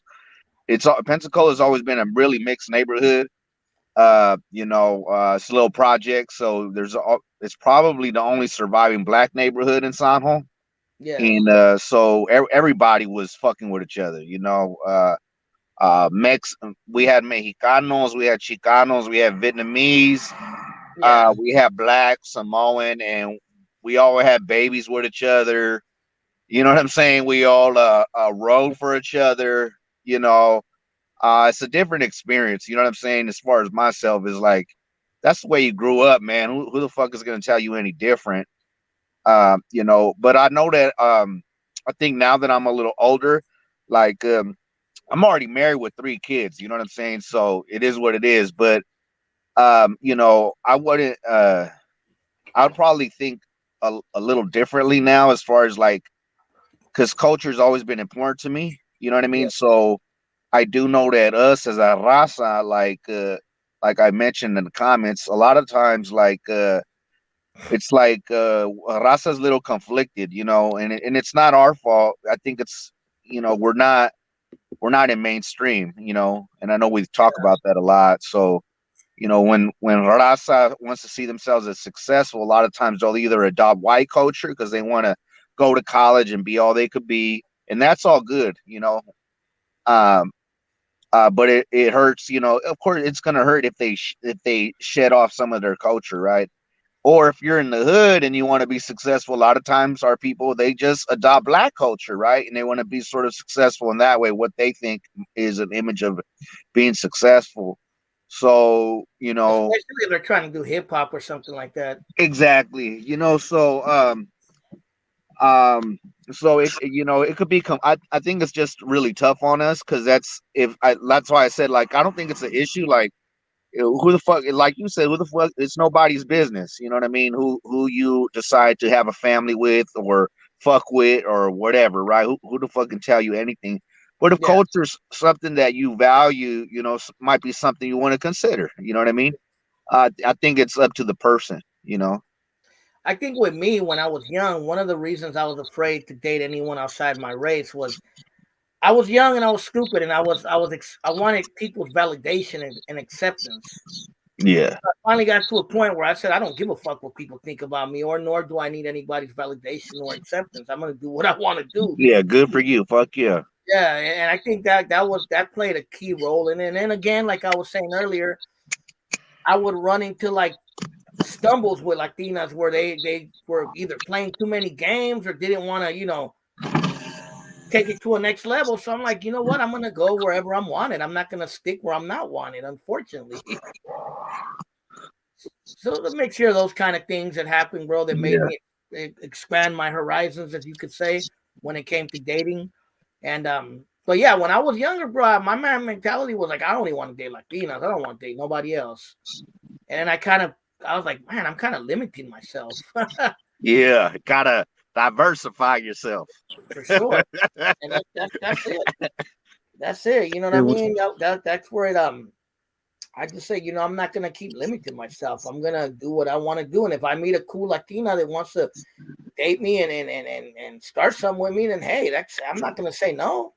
Pensacola's always been a really mixed neighborhood. It's a little project, so it's probably the only surviving black neighborhood in San Juan, Yeah. and so everybody was fucking with each other. Mex we had Mexicanos, we had Chicanos, we had Vietnamese, Yeah. we had black, Samoan, and we all had babies with each other. You know what I'm saying? We all rode for each other. You know, it's a different experience. You know what I'm saying? As far as myself is like, that's the way you grew up, man. Who the fuck is gonna tell you any different? But I know that I think now that I'm a little older, like I'm already married with 3 kids. You know what I'm saying? So it is what it is. But I wouldn't. I'd probably think a little differently now, as far as like, because culture's always been important to me. You know what I Yeah, mean? So I do know that us as a raza, like I mentioned in the comments, a lot of times, it's like raza's little conflicted, and it's not our fault. I think it's, we're not in mainstream, and I know we talk about that a lot. So when raza wants to see themselves as successful, a lot of times they'll either adopt white culture because they want to go to college and be all they could be, and that's all good. Um, but it hurts. Of course, it's gonna hurt if they shed off some of their culture, right? Or if you're in the hood and you want to be successful, a lot of times our people, they just adopt black culture, right? And they want to be sort of successful in that way, what they think is an image of being successful. So, especially if they're trying to do hip hop or something like that. exactly, um so it could become, I think it's just really tough on us, because that's why I said, like, I don't think it's an issue, like, who the fuck, like you said, who the fuck, it's nobody's business, you know what I mean, who you decide to have a family with, or fuck with, or whatever, right? Who the fuck can tell you anything? But if Yeah, culture's something that you value, might be something you want to consider, you know what I mean. I think it's up to the person. I think with me when I was young, one of the reasons I was afraid to date anyone outside my race was I was young and I was stupid, and I wanted people's validation and acceptance. And Yeah. so I finally got to a point where I said, I don't give a fuck what people think about me, or nor do I need anybody's validation or acceptance. I'm gonna do what I want to do. Yeah, good for you. Fuck yeah. Yeah, and I think that played a key role in it. And then again, like I was saying earlier, I would run into like stumbles with Latinas where they were either playing too many games or didn't want to, take it to a next level. So I'm like, you know what? I'm gonna go wherever I'm wanted. I'm not gonna stick where I'm not wanted, unfortunately. So to make sure those kind of things that happened, bro, that made Yeah. me expand my horizons, as you could say, when it came to dating. And but yeah, when I was younger, bro, my man mentality was like, I only want to date Latinas. I don't want to date nobody else. And I was like, man, I'm kind of limiting myself. Yeah. Gotta diversify yourself. For sure. And that's it. That's it. You know what I It was, mean? That's where it I just say, I'm not gonna keep limiting myself. I'm gonna do what I want to do. And if I meet a cool Latina that wants to date me and start something with me, then hey, I'm not gonna say no.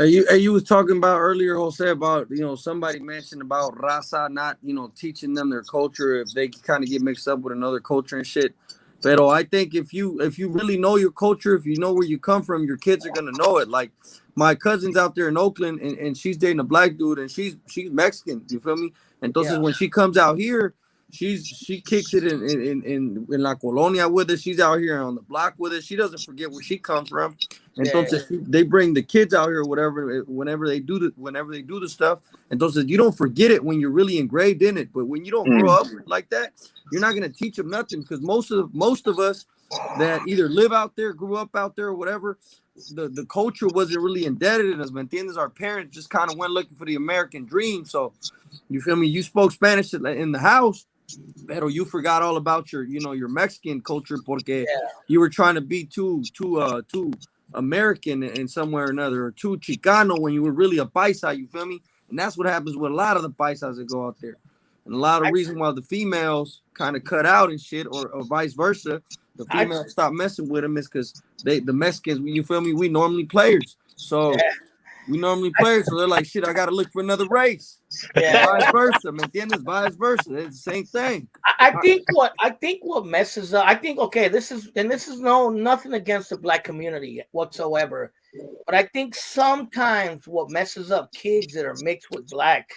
you was talking about earlier, Jose, about somebody mentioned about raza not teaching them their culture if they kind of get mixed up with another culture and shit. But I think if you really know your culture, if you know where you come from, your kids are gonna know it. Like my cousin's out there in Oakland, and she's dating a black dude, and she's Mexican. You feel me? And Yeah, entonces when she comes out here, she kicks it in La Colonia with us. She's out here on the block with us. She doesn't forget where she comes from. yeah, Entonces they bring the kids out here, whatever, whenever they do the stuff. Entonces you don't forget it when you're really engraved in it. But when you don't grow Mm. up like that, you're not gonna teach them nothing, because most of us that either live out there, grew up out there, or whatever, the culture wasn't really embedded in us. ¿Me entiendes? Our parents just kind of went looking for the American dream. So you feel me? You spoke Spanish in the house, pero you forgot all about your Mexican culture porque yeah. you were trying to be too American in somewhere or another, or too Chicano when you were really a paisa. You feel me? And that's what happens with a lot of the paisas that go out there. And a lot of I, reason why the females kind of cut out and shit, or vice versa, the I, females stop messing with them, is because the Mexicans, you feel me? We normally players, so yeah, we normally players, so they're like, shit, I got to look for another race. And yeah. vice versa, ¿me entiendes? Vice versa, it's the same thing. I think what messes up. I think okay. This is nothing against the black community whatsoever, but I think sometimes what messes up kids that are mixed with black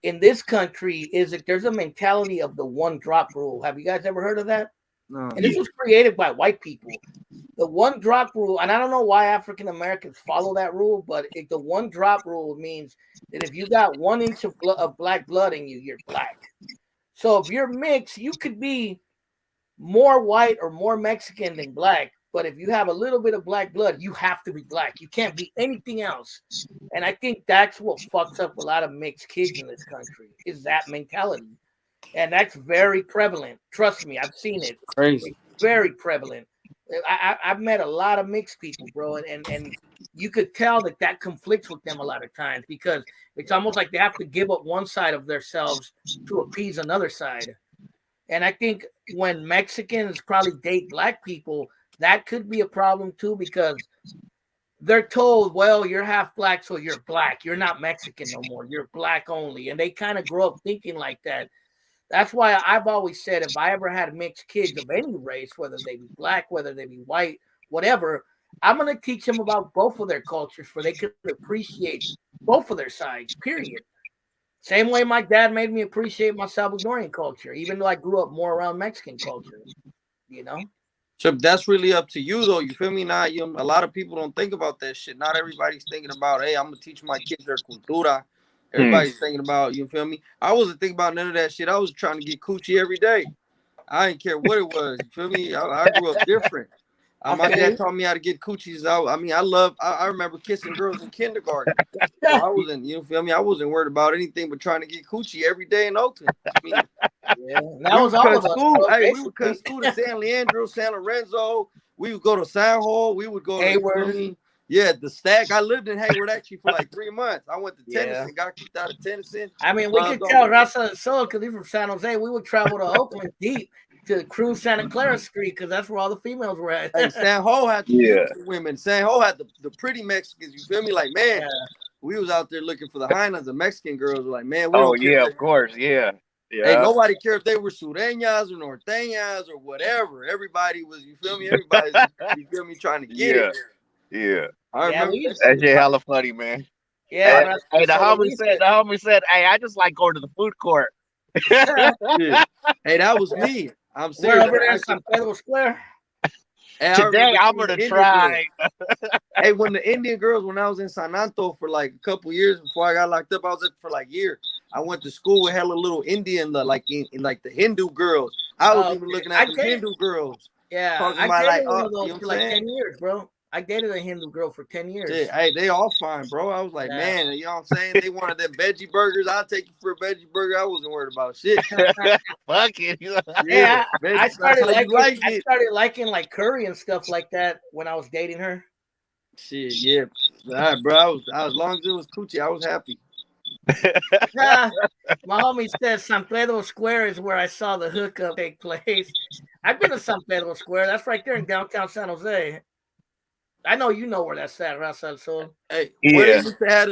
in this country is that there's a mentality of the one drop rule. Have you guys ever heard of that? No. And this was created by white people. The one drop rule, and I don't know why African Americans follow that rule, but the one drop rule means that if you got 1 inch of black blood in you, you're black. So if you're mixed, you could be more white or more Mexican than black, But if you have a little bit of black blood, you have to be black. You can't be anything else. And I think that's what fucks up a lot of mixed kids in this country is that mentality. And that's very prevalent. Trust me, I've seen it. Crazy. It's very prevalent. I've met a lot of mixed people, bro, and you could tell that conflicts with them a lot of times because it's almost like they have to give up one side of themselves to appease another side. And I think when Mexicans probably date black people, that could be a problem too because they're told, well, you're half black, so you're black. You're not Mexican no more. You're black only. And they kind of grow up thinking like that. That's why I've always said if I ever had mixed kids of any race, whether they be black, whether they be white, whatever, I'm going to teach them about both of their cultures so they can appreciate both of their sides, period. Same way my dad made me appreciate my Salvadorian culture, even though I grew up more around Mexican culture, you know? So that's really up to you, though. You feel me? Not you. A lot of people don't think about that shit. Not everybody's thinking about, hey, I'm gonna teach my kids their cultura. Everybody's thinking about, you feel me? I wasn't thinking about none of that shit. I was trying to get coochie every day. I didn't care what it was. You feel me? I grew up different. My dad taught me how to get coochies. I remember kissing girls in kindergarten. So I wasn't, you feel me? I wasn't worried about anything but trying to get coochie every day in Oakland. I mean, yeah, that was all of us. School. Hey, we would cut school to San Leandro, San Lorenzo. We would go to San Jose. We would go to Hayward. Yeah, the Stack. I lived in Hayward actually for like 3 months. I went to Tennyson, got kicked out of Tennyson. I mean, we could tell Raza del Sol because he's from San Jose. We would travel to Oakland deep to cruise Santa Clara Street because that's where all the females were at. Hey, San Jose had the women. San Jose had the pretty Mexicans. You feel me? Like, man, we was out there looking for the hyenas. The Mexican girls were like, man, we don't care. Of course, yeah. Hey, nobody cared if they were sureñas or norteñas or whatever. Everybody was, you feel me? Everybody was, you feel me, trying to get it. Yeah. I remember that shit hella funny, man. Yeah. Hey, the homie said, hey, I just like going to the food court. Yeah. Hey, that was me. I'm serious. We're over there in San Pedro Square. Hey, today I'm gonna try. Hey, when the Indian girls, when I was in San Anto for like a couple years before I got locked up, I was there for like a year. I went to school with hella little Indian, like in like the Hindu girls. I was even looking at the Hindu girls. Yeah, talking I about dated like, one of those for like 10 years, bro. I dated a Hindu girl for 10 years. Yeah, hey, they all fine, bro. I was like, man, you know what I'm saying? They wanted them veggie burgers. I'll take you for a veggie burger. I wasn't worried about shit. Fuck it. Yeah, I started liking like curry and stuff like that when I was dating her. Shit, yeah. All right, bro. I was as long as it was coochie, I was happy. My homie says San Pedro Square is where I saw the hookup take place. I've been to San Pedro Square. That's right there in downtown San Jose. I know you know where that's at, Raza. So hey, where they used to have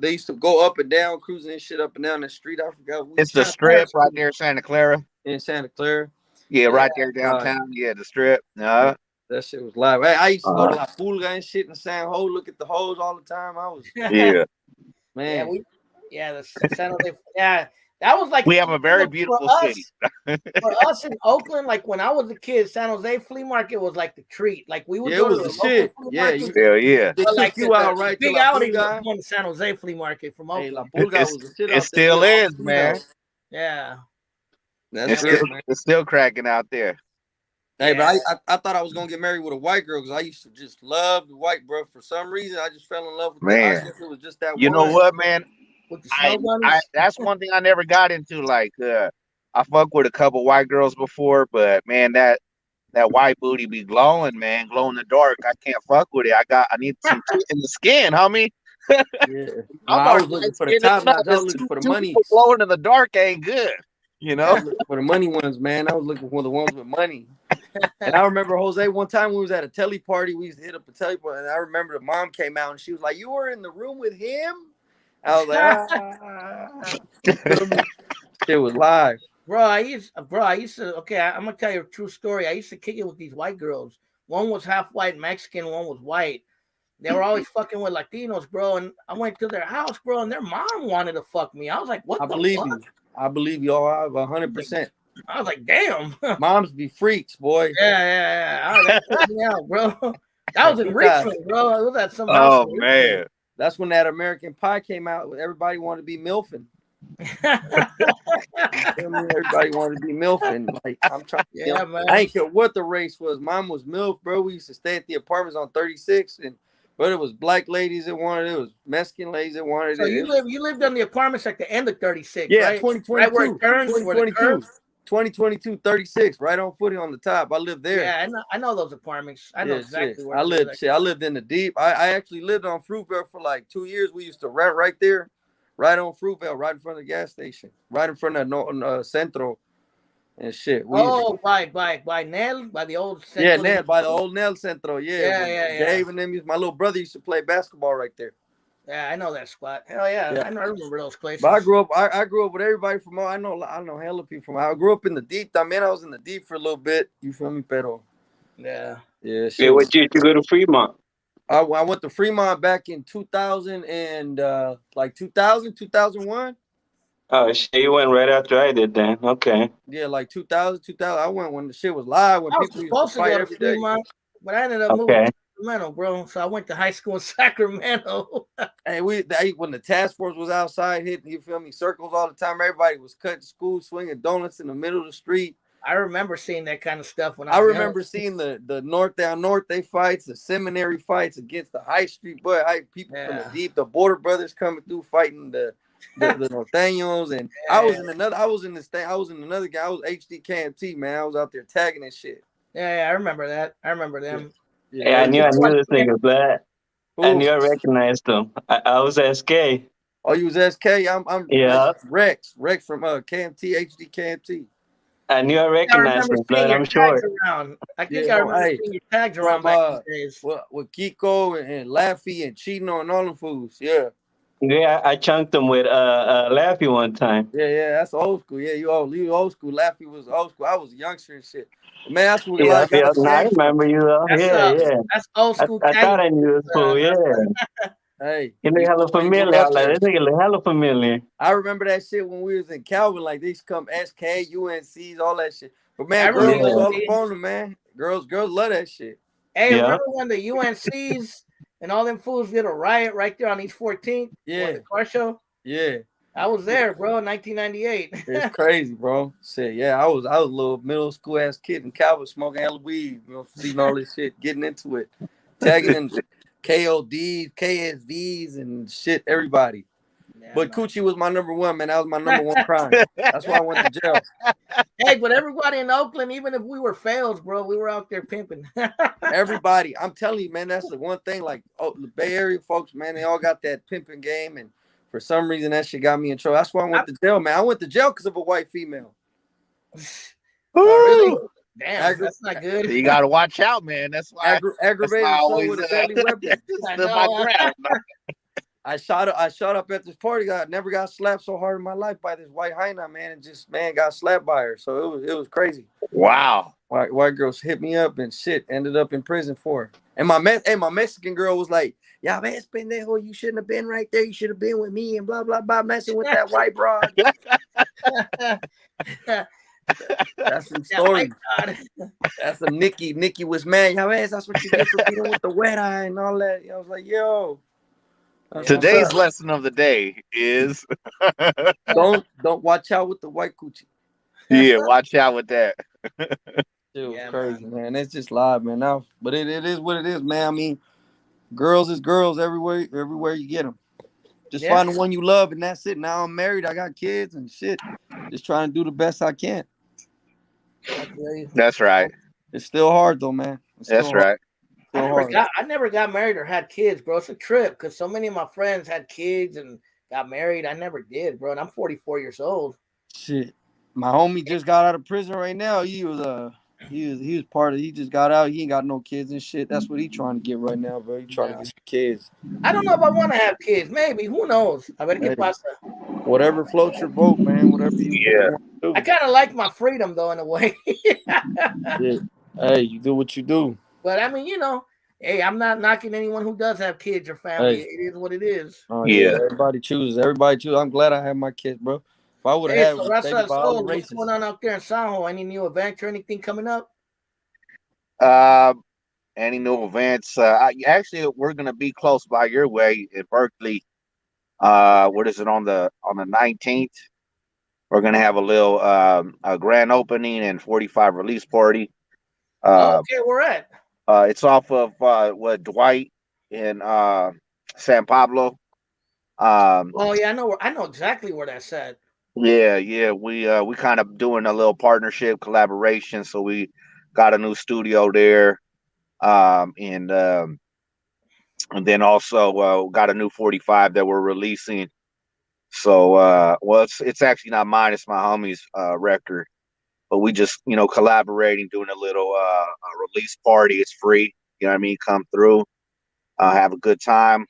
they used to go up and down, cruising and shit up and down the street. I forgot. It's the Strip right there, Santa Clara. In Santa Clara. Yeah, right there downtown. Yeah, the Strip. That shit was live. Hey, I used to go to La Pulga and shit in San Jose, look at the hoes all the time. I was man. The San Jose. Yeah. That was like we have a very beautiful city. For us in Oakland, like when I was a kid, San Jose flea market was like the treat. Like we would go to the shit. Yeah. They took you out right big outing going to San Jose flea market from Oakland. Hey, La Pulga was the shit. It still is, man. Yeah. It's still cracking out there. Hey, but I thought I was gonna get married with a white girl because I used to just love the white bro. For some reason, I just fell in love with man. I guess it was just that. You know what, man? That's one thing I never got into. Like, I fuck with a couple white girls before, but man, that white booty be glowing, man, glow in the dark. I can't fuck with it. I need some in the skin, homie. Yeah, I was looking for the top notch. I was looking for the money. Glowing in the dark ain't good, you know. For the money ones, man. I was looking for the ones with money. And I remember Jose one time we was at a telly party. We used to hit up a telly party, and I remember the mom came out and she was like, "You were in the room with him." I was like, it was live. Bro, I used to, okay, I'm going to tell you a true story. I used to kick it with these white girls. One was half white Mexican, one was white. They were always fucking with Latinos, bro. And I went to their house, bro, and their mom wanted to fuck me. I was like, what the fuck? I believe you all 100%. I was like, damn. Moms be freaks, boy. Yeah. That put me out, bro. That was in Richmond, bro. It was at some house. Oh, man. That's when that American Pie came out. Everybody wanted to be milfing. Everybody wanted to be MILF, and like I'm trying. Yeah, man. I ain't care what the race was. Mine was MILF, bro. We used to stay at the apartments on 36, and but it was black ladies that wanted it. It was Mexican ladies that wanted So it. you lived on the apartments at the end of 36, Yeah, right? Right where it 2022, turns, where the 2022, curve. 2022, 36, right on footing on the top. I lived there. Yeah, I know those apartments. I know Yeah, exactly shit. where it is. I lived in the deep. I actually lived on Fruitvale for like 2 years. We used to rent right there, right on Fruitvale, right in front of the gas station, right in front of Centro and shit. Oh, by Nell, by the old Yeah, Centro de Nel, by the México? old Nel Centro. Yeah, Yeah, when yeah, yeah. Dave and them, my little brother used to play basketball right there. Yeah, I know that spot. Hell yeah, Yeah. I remember those places. But I grew up with everybody from all. I know hella people from. I grew up in the deep. I mean, I was in the deep for a little bit. You feel me, pero Yeah. yeah, Yeah, shit. what you go to Fremont? I went to Fremont back in 2000 and like 2001. Oh shit, you went right after I did then. Okay. Yeah, like 2000. I went when the shit was live, when I was people used to supposed to fight go to every day. Fremont, but I ended up moving Okay. to Sacramento, bro. So I went to high school in Sacramento. Hey, when the task force was outside hitting, you feel me, circles all the time. Everybody was cutting school, swinging donuts in the middle of the street. I remember seeing that kind of stuff when I was remember seeing the North Down North Day fights, the seminary fights against the High Street people from the deep, the Border Brothers coming through fighting the Norteños, and I was in another guy. I was HDKMT, man. I was out there tagging and shit. Yeah, I remember that. I remember them. Yeah, I knew this nigga black. I knew I recognized him. I was SK. Oh, you was SK? I'm Yeah. Rex from KMT, HDKMT. I knew I recognized him, seeing but your I'm tags short. around. I think I remember seeing your tags around back in the days. With Kiko and Laffy and Chino and all them fools. Yeah. Yeah, I chunked him with Laffy one time. Yeah, that's old school. Yeah, you old school. Laffy was old school. I was a youngster and shit. But man, that's what a lot of guys I remember you though. That's old school. I thought I knew this fool. Yeah. Hey, You look hella familiar. I was like, this nigga look hella familiar. I remember that shit when we was in Calvin. Like, they used to come SK, UNCs, all that shit. But man, girls was all up on them, man. Girls love that shit. Hey, remember when the UNCs and all them fools did a riot right there on East 14th? Yeah. The car show? Yeah. I was there, bro, in 1998. It's crazy, bro. Shit, yeah, I was a little middle school ass kid in Calvin smoking hella weed, seeing all this shit, getting into it, tagging in KODs, KSVs, and shit, everybody. Yeah, but Coochie was my number one, man. That was my number one crime. That's why I went to jail. Hey, but everybody in Oakland, even if we were fails, bro, we were out there pimping. Everybody, I'm telling you, man, that's the one thing. Like, the Bay Area folks, man, they all got that pimping game, and for some reason, that shit got me in trouble. That's why I went to jail, man. I went to jail because of a white female. Oh, really? Damn, that's not good. You got to watch out, man. That's why. Aggravated assault with a deadly weapon. I shot up at this party. I never got slapped so hard in my life by this white hyena, man, and just got slapped by her. So it was crazy. Wow. White girls hit me up and shit. Ended up in prison for it. And my Mexican girl was like, "Yeah, man, pendejo, you shouldn't have been right there. You should have been with me and blah blah blah, messing with that white broad." That's some story. That's some Nikki. Nikki was mad. Yeah, man, that's what you get for being with the wet eye and all that. I was like, yo. Today's lesson of the day is don't watch out with the white coochie. Yeah, watch out with that. It was crazy, man. It's just live, man. Now, but it is what it is, man. I mean, girls is girls everywhere you get them. Just find the one you love, and that's it. Now I'm married. I got kids and shit. Just trying to do the best I can. That's right. It's still hard though, man. That's right. I never got married or had kids, bro. It's a trip because so many of my friends had kids and got married. I never did, bro. And I'm 44 years old. Shit, my homie just got out of prison right now. He was part of. He just got out. He ain't got no kids and shit. That's what he trying to get right now, bro. He trying to get some kids. I don't know if I want to have kids. Maybe. Who knows? I better get pasta. Whatever floats your boat, man. Whatever you want to do. I kind of like my freedom though, in a way. Yeah. Hey, you do what you do. But I mean, hey, I'm not knocking anyone who does have kids or family. Hey. It is what it is. Yeah. Everybody chooses. I'm glad I have my kids, bro. If I would have had what's going on out there in Sanjo? Any new events or anything coming up? Any new events? Actually, we're gonna be close by your way in Berkeley. What is it on the 19th? We're gonna have a little a grand opening and 45 release party. Oh, Uh, okay, where at? it's off of what Dwight in San Pablo. Um, Oh yeah, I know exactly where that's at. yeah. We kind of doing a little partnership collaboration. So we got a new studio there, and then also got a new 45 that we're releasing. So well, it's actually not mine; it's my homie's record. But we just collaborating, doing a little release party. It's free. You know what I mean? Come through, have a good time.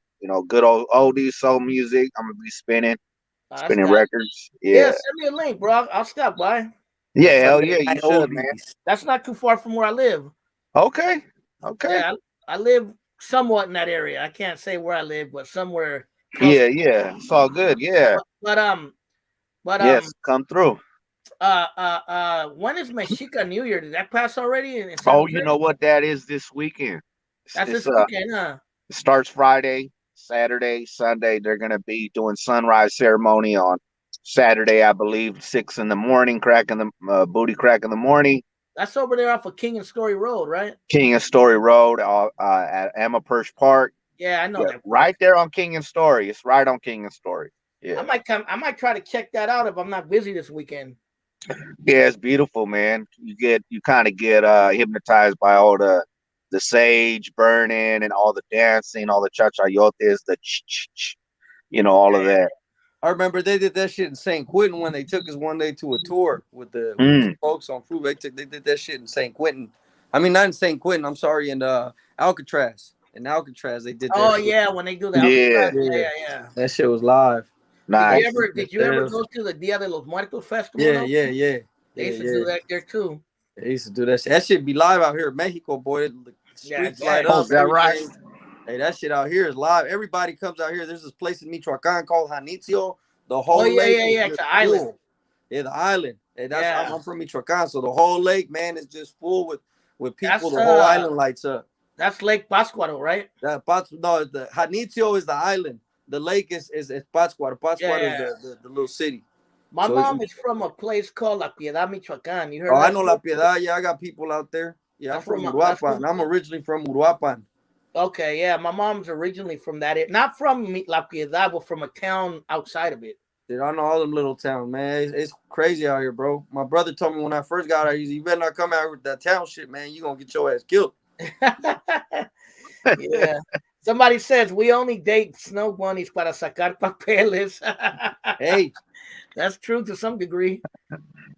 Good old oldies soul music. I'm gonna be That's spinning that. records. Yeah, Yeah, send me a link, bro. I'll stop by. The yeah, hell Sunday yeah, you night should, man. oldies. That's not too far from where I live. Okay, okay. Yeah, I live somewhat in that area. I can't say where I live, but somewhere close. Yeah. It's all good. Yeah, But but um but yes, come through. when is Mexica New Year? Did that pass already in San Oh, Jose? you know what that is this weekend? That's It's this weekend, huh? it starts Friday, Saturday, Sunday. They're gonna be doing sunrise ceremony on Saturday, I believe, 6 in the morning, cracking the booty crack in the morning. That's over there off of King and Story Road, right? King and Story Road at Amherst Park. Yeah, I know Yeah, that park. right there on King and Story. It's right on King and Story. I Yeah, might come. I might try to check that out if I'm not busy this weekend. yeah, it's beautiful, man. You kind of get hypnotized by all the sage burning and all the dancing, all the chachayotes, the all of that. I remember they did that shit in St. Quentin when they took us one day to a tour with the Mm, folks on Fruit. They did that shit in St. Quentin. I mean, not in St. Quentin. I'm sorry, in Alcatraz. In Alcatraz, they did that Oh shit. yeah, when they do the yeah, Alcatraz. Yeah, Yeah. that shit was live. nice. Did you ever go to the Dia de los Muertos festival? Yeah, No? yeah, yeah, They yeah, used to do yeah. that there too. They used to do that shit. That shit be live out here in Mexico, boy. The Yeah, streets light dang. Oh, up, is that right? everything. Hey, that shit out here is live. Everybody comes out here. There's this place in Michoacan called Janitzio. The Oh whole yeah, lake yeah, is yeah. It's just an island. full. Yeah, the island. Hey, Yeah, I'm from Michoacan, so the whole lake, man, is just full with people. that's The whole island lights up. that's Lake Pascuaro, right? No, the Janitzio is the island. The lake is Pátzcuaro. Yeah, Pátzcuaro is yeah. the little city. My So mom is from a place called La Piedad, Michoacan. You heard oh, of I that know La place? Piedad. Yeah, I got people out there. Yeah, I'm That's from that's from. Uruapan. I'm originally from Uruapan. Okay, yeah. My mom's originally from that area, not from La Piedad, but from a town outside of it. Dude, I know all them little towns, man. It's crazy out here, bro. My brother told me when I first got out, you better not come out with that town shit, man. You gonna get your ass killed. Yeah. Somebody says we only date snow bunnies para sacar papeles. Hey, That's true to some degree.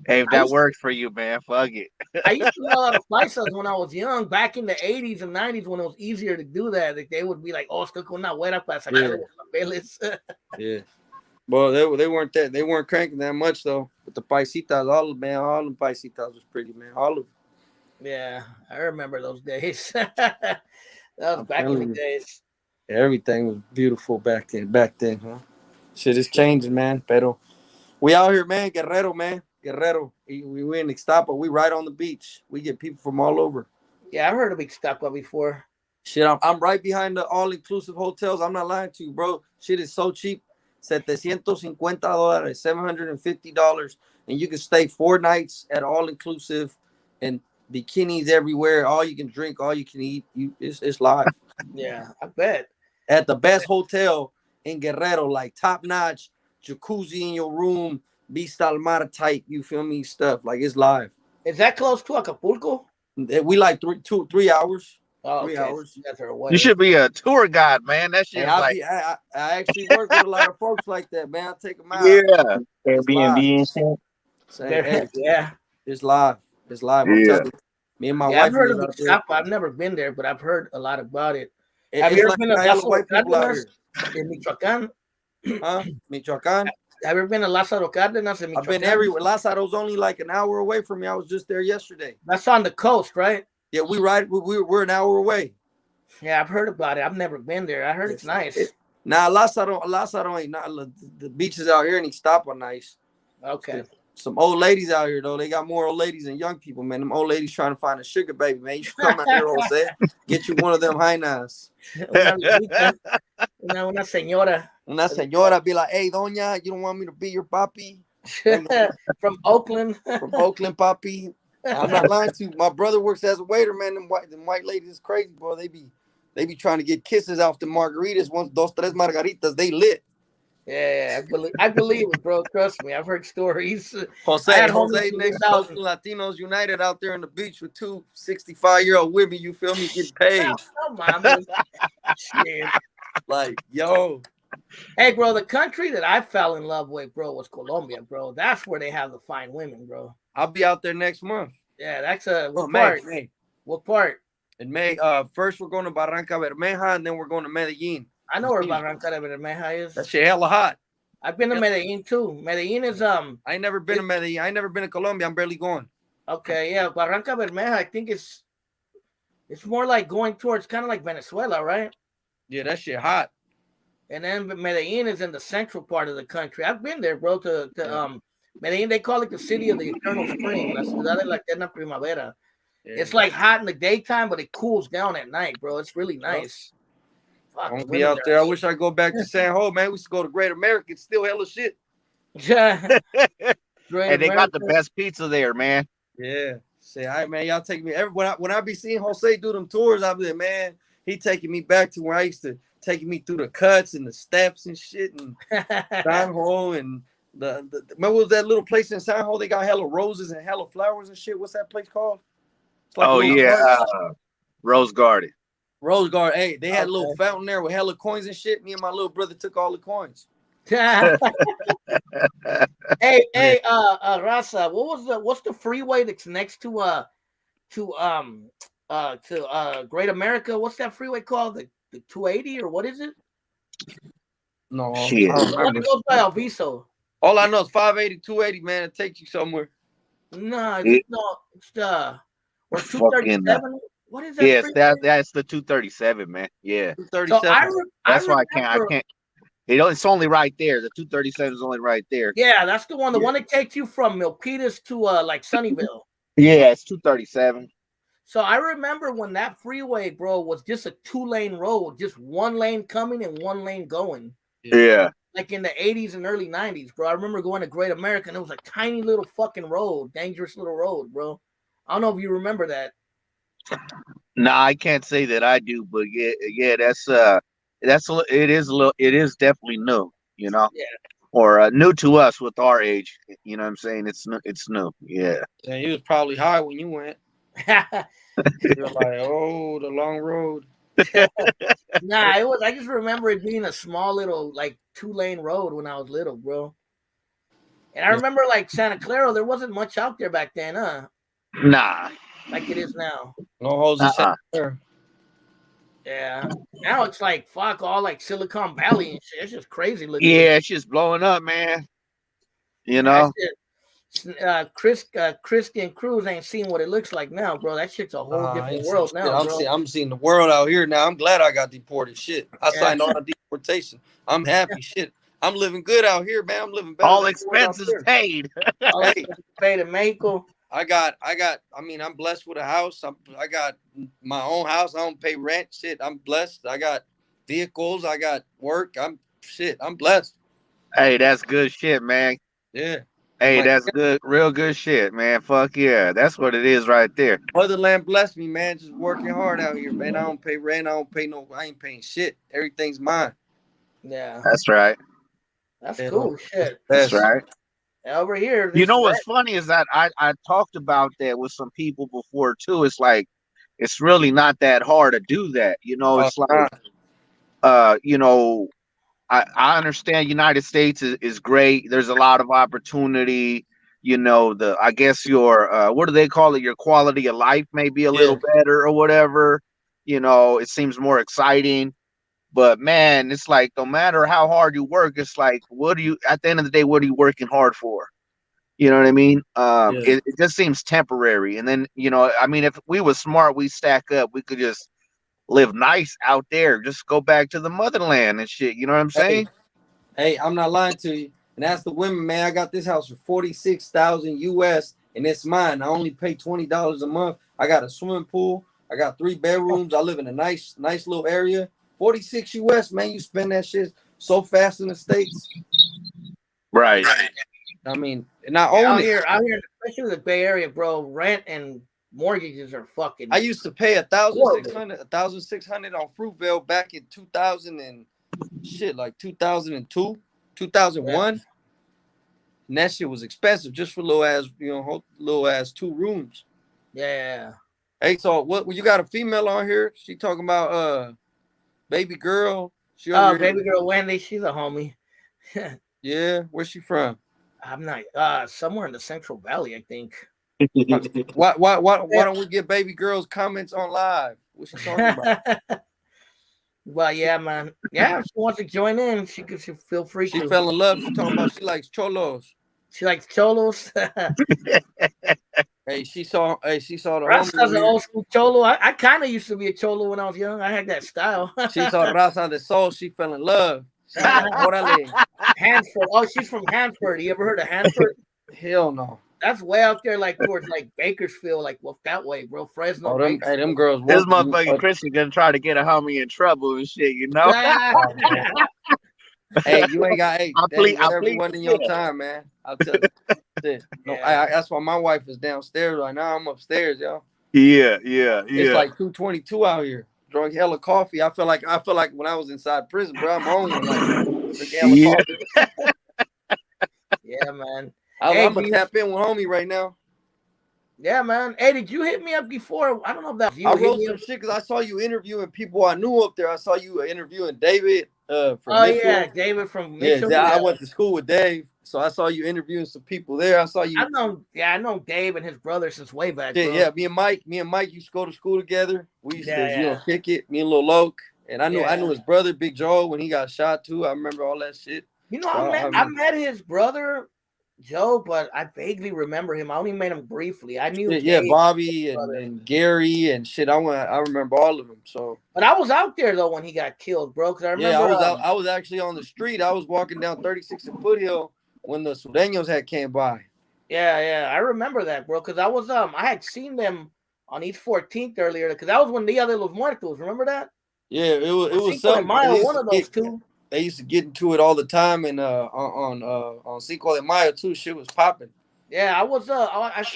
Hey, if I that used, works for you, man, fuck it. I used to know a lot of paisas when I was young, back in the 80s and 90s when it was easier to do that. Like they would be like, oh, estoy con una güera para sacar yeah, los papeles. yeah. Well, they weren't cranking that much though. But the paisitas, all them paisitas was pretty, man. All of them. Yeah, I remember those days. That was I'm back in the telling you, days. everything was beautiful back then. Back then, huh? Shit is changing, man. Pero we out here, man. Guerrero, man. Guerrero. We in Ixtapa. We right on the beach. We get people from all over. Yeah, I've heard of Big Stapa before. Shit, I'm right behind the all-inclusive hotels. I'm not lying to you, bro. Shit is so cheap. $750, $750. And you can stay 4 nights at all-inclusive and bikinis everywhere. All you can drink, all you can eat. It's live. Yeah, I bet. At the best hotel in Guerrero, like top-notch, jacuzzi in your room, Vista al Mar type, you feel me, stuff. Like, it's live. Is that close to Acapulco? We like 3 hours. Oh, 3 okay. hours. You guys are You away. should be a tour guide, man. That Hey, shit is like, I actually work with a lot of folks like that, man. I take them out. yeah, It's live. Airbnb and shit. Say, hey, Yeah. it's live. It's live. I'm yeah. telling you. Me and my Yeah, I've wife heard was of out there. Ixtapa. I've never been there, but I've heard a lot about it. Have It's you ever like been to a hell of Lázaro white people out Cárdenas here. in Michoacán? Huh? Michoacan? Have you ever been to Lázaro Cárdenas in I've been Michoacán? everywhere. Lázaro's only like an hour away from me. I was just there yesterday. That's on the coast, right? Yeah, we're an hour away. Yeah, I've heard about it. I've never been there. I heard it's nice. Now Lázaro ain't not the beaches out here in Ixtapa nice. Okay. some old ladies out here though. They got more old ladies than young people, man. Them old ladies trying to find a sugar baby, man. You should come out here, Jose. Get you one of them hainas. Una viejita, una señora. Una señora be like, hey, doña, you don't want me to be your papi? From Oakland. From Oakland, papi. I'm not lying to you. My brother works as a waiter, man. Them white ladies is crazy, bro. They be trying to get kisses off the margaritas. Once dos tres margaritas, they lit. Yeah, I believe it, bro. Trust me, I've heard stories. Jose next to Oakland Latinos United out there on the beach with two 65-year-old women. You feel me? Get paid. Come on, shit. Like, yo. Hey, bro, the country that I fell in love with, bro, was Colombia, bro. That's where they have the fine women, bro. I'll be out there next month. Yeah, that's what part? May. What part? In May. First we're going to Barranca Bermeja, and then we're going to Medellin. I know where Barranca Bermeja is. That shit hella hot. I've been to Medellin too. Medellin is I ain't never been to Medellin. I ain't never been to Colombia. I'm barely going. Okay, yeah, Barranca Bermeja. I think it's more like going towards kind of like Venezuela, right? Yeah, that shit hot. And then Medellin is in the central part of the country. I've been there, bro. To Medellin, they call it the city of the eternal spring. La ciudad de la eterna primavera. Yeah. It's like hot in the daytime, but it cools down at night, bro. It's really nice. I'm gonna be out there. I wish I go back to San Jose, man. We used to go to Great America. It's still hella shit. Yeah. And they got the best pizza there, man. Yeah. Say, all right, man, y'all take me when I be seeing Jose do them tours, I'll be like, man, he taking me back to where I used to taking me through the cuts and the steps and shit and San Jose and the what was that little place in San Jose? They got hella roses and hella flowers and shit. What's that place called? Like Rose Garden. Rose Garden. Hey, they had a little fountain there with hella coins and shit. Me and my little brother took all the coins. Hey, Raza, what's the freeway that's next to Great America? What's that freeway called? The 280 or what is it? No, shit. It goes by Alviso. All I know is 580, 280, man. It takes you somewhere. No, it's the or 237. What is that? Yes, that's the 237, man. Yeah. 237. So that's why I can't. It's only right there. The 237 is only right there. Yeah, that's the one. The one that takes you from Milpitas to like Sunnyvale. Yeah, it's 237. So I remember when that freeway, bro, was just a 2-lane road, just one lane coming and one lane going. Yeah. Like in the 80s and early 90s, bro. I remember going to Great America and it was a tiny little fucking road, dangerous little road, bro. I don't know if you remember that. Nah, I can't say that I do, but yeah, it is definitely new, you know. Yeah. Or new to us with our age, you know what I'm saying? It's new. Yeah. Yeah, you was probably high when you went. You're like, oh, the long road. Nah, it was. I just remember it being a small little like 2-lane road when I was little, bro. And I remember like Santa Clara, there wasn't much out there back then, huh? Nah. Like it is now. No holes in Santa Clara. Yeah. Now it's like fuck all like Silicon Valley and shit. It's just crazy looking. Yeah, it's just blowing up, man. You know. Christian Cruz ain't seen what it looks like now, bro. That shit's a whole different world now, bro. I'm seeing the world out here now. I'm glad I got deported. Shit, I signed on a deportation. I'm happy. Shit, I'm living good out here, man. I'm living better. All expenses paid. All expenses paid in Mexico. I mean, I'm blessed with a house. I got my own house. I don't pay rent. Shit, I'm blessed. I got vehicles. I got work. I'm blessed. Hey, that's good shit, man. Yeah. Hey, that's good, real good shit, man. Fuck yeah, that's what it is right there. Motherland bless me, man. Just working hard out here, man. I don't pay rent. I ain't paying shit. Everything's mine. Yeah, that's right. That's cool shit. That's right. Over here, you know what's funny is that I talked about that with some people before too. It's like it's really not that hard to do that. You know, it's like you know. I understand United States is great. There's a lot of opportunity. You know, I guess your what do they call it? Your quality of life may be a little better or whatever. You know, it seems more exciting. But man, it's like no matter how hard you work, it's like at the end of the day, what are you working hard for? You know what I mean? It just seems temporary. And then, you know, I mean, if we were smart, we stack up, we could just live nice out there. Just go back to the motherland and shit. You know what I'm saying? Hey, I'm not lying to you. and ask the women, man, I got this house for $46,000 US, and it's mine. I only pay $20 a month. I got a swimming pool. I got 3 bedrooms. I live in a nice little area. 46 US, man. You spend that shit so fast in the States. Right. I mean, and I Yeah, own it. out here, especially the Bay Area, bro. Rent and mortgages are fucking. I used to pay $1,600 on Fruitvale back in 2000 and shit, like 2002, 2001. Yeah. And that shit was expensive just for little ass 2 rooms. Yeah. Hey, so what? You got a female on here? She talking about baby girl. Baby girl Wendy. She's a homie. Yeah, where's she from? I'm not. Somewhere in the Central Valley, I think. Why don't we get baby girl's comments on live? What's she talking about? Well, yeah, man. Yeah, if she wants to join in, she feel free to. She fell in love. She talking about she likes cholos. She likes cholos. Hey, she saw the Raza's an old school cholo. I kind of used to be a cholo when I was young. I had that style. She saw Raza de Sol. She fell in love. Hanford. Oh, she's from Hanford. You ever heard of Hanford? Hell no. That's way out there, like towards like Bakersfield, like that way, bro. Fresno. Oh, them girls. This motherfucking Christian gonna try to get a homie in trouble and shit, you know. Hey, you ain't got. Hey, whatever you want in your time, man. I'll tell you. No, yeah. That's why my wife is downstairs right now. I'm upstairs, y'all. Yeah. It's like 2:22 out here. Drunk hella coffee. I feel like when I was inside prison, bro. I'm on like hella coffee. Yeah, man. I'm gonna tap in with homie right now. Yeah, man. Hey, did you hit me up before? I don't know if that was you. I wrote some shit because I saw you interviewing people I knew up there. I saw you interviewing David from Mitchell. Yeah, David from Mitchell. Yeah, I went to school with Dave, so I saw you interviewing some people there. I saw you. I know Dave and his brother since way back. Yeah, me and Mike used to go to school together. We used to kick it. Me and Lil Loke, and I knew his brother Big Joe when he got shot too. I remember all that shit. You know, I met his brother Joe, but I vaguely remember him. I only met him briefly. I knew Bobby and Gary and shit. I remember all of them. So, but I was out there though when he got killed, bro. Because I remember, I was actually on the street. I was walking down 36 and Foothill when the Sureños had came by. Yeah, I remember that, bro. Because I had seen them on East 14th earlier. Because that was when Dia de los Muertos. Remember that? Yeah, it was something. One of those two. They used to get into it all the time, and on Cinco de Mayo too, shit was popping. Yeah, I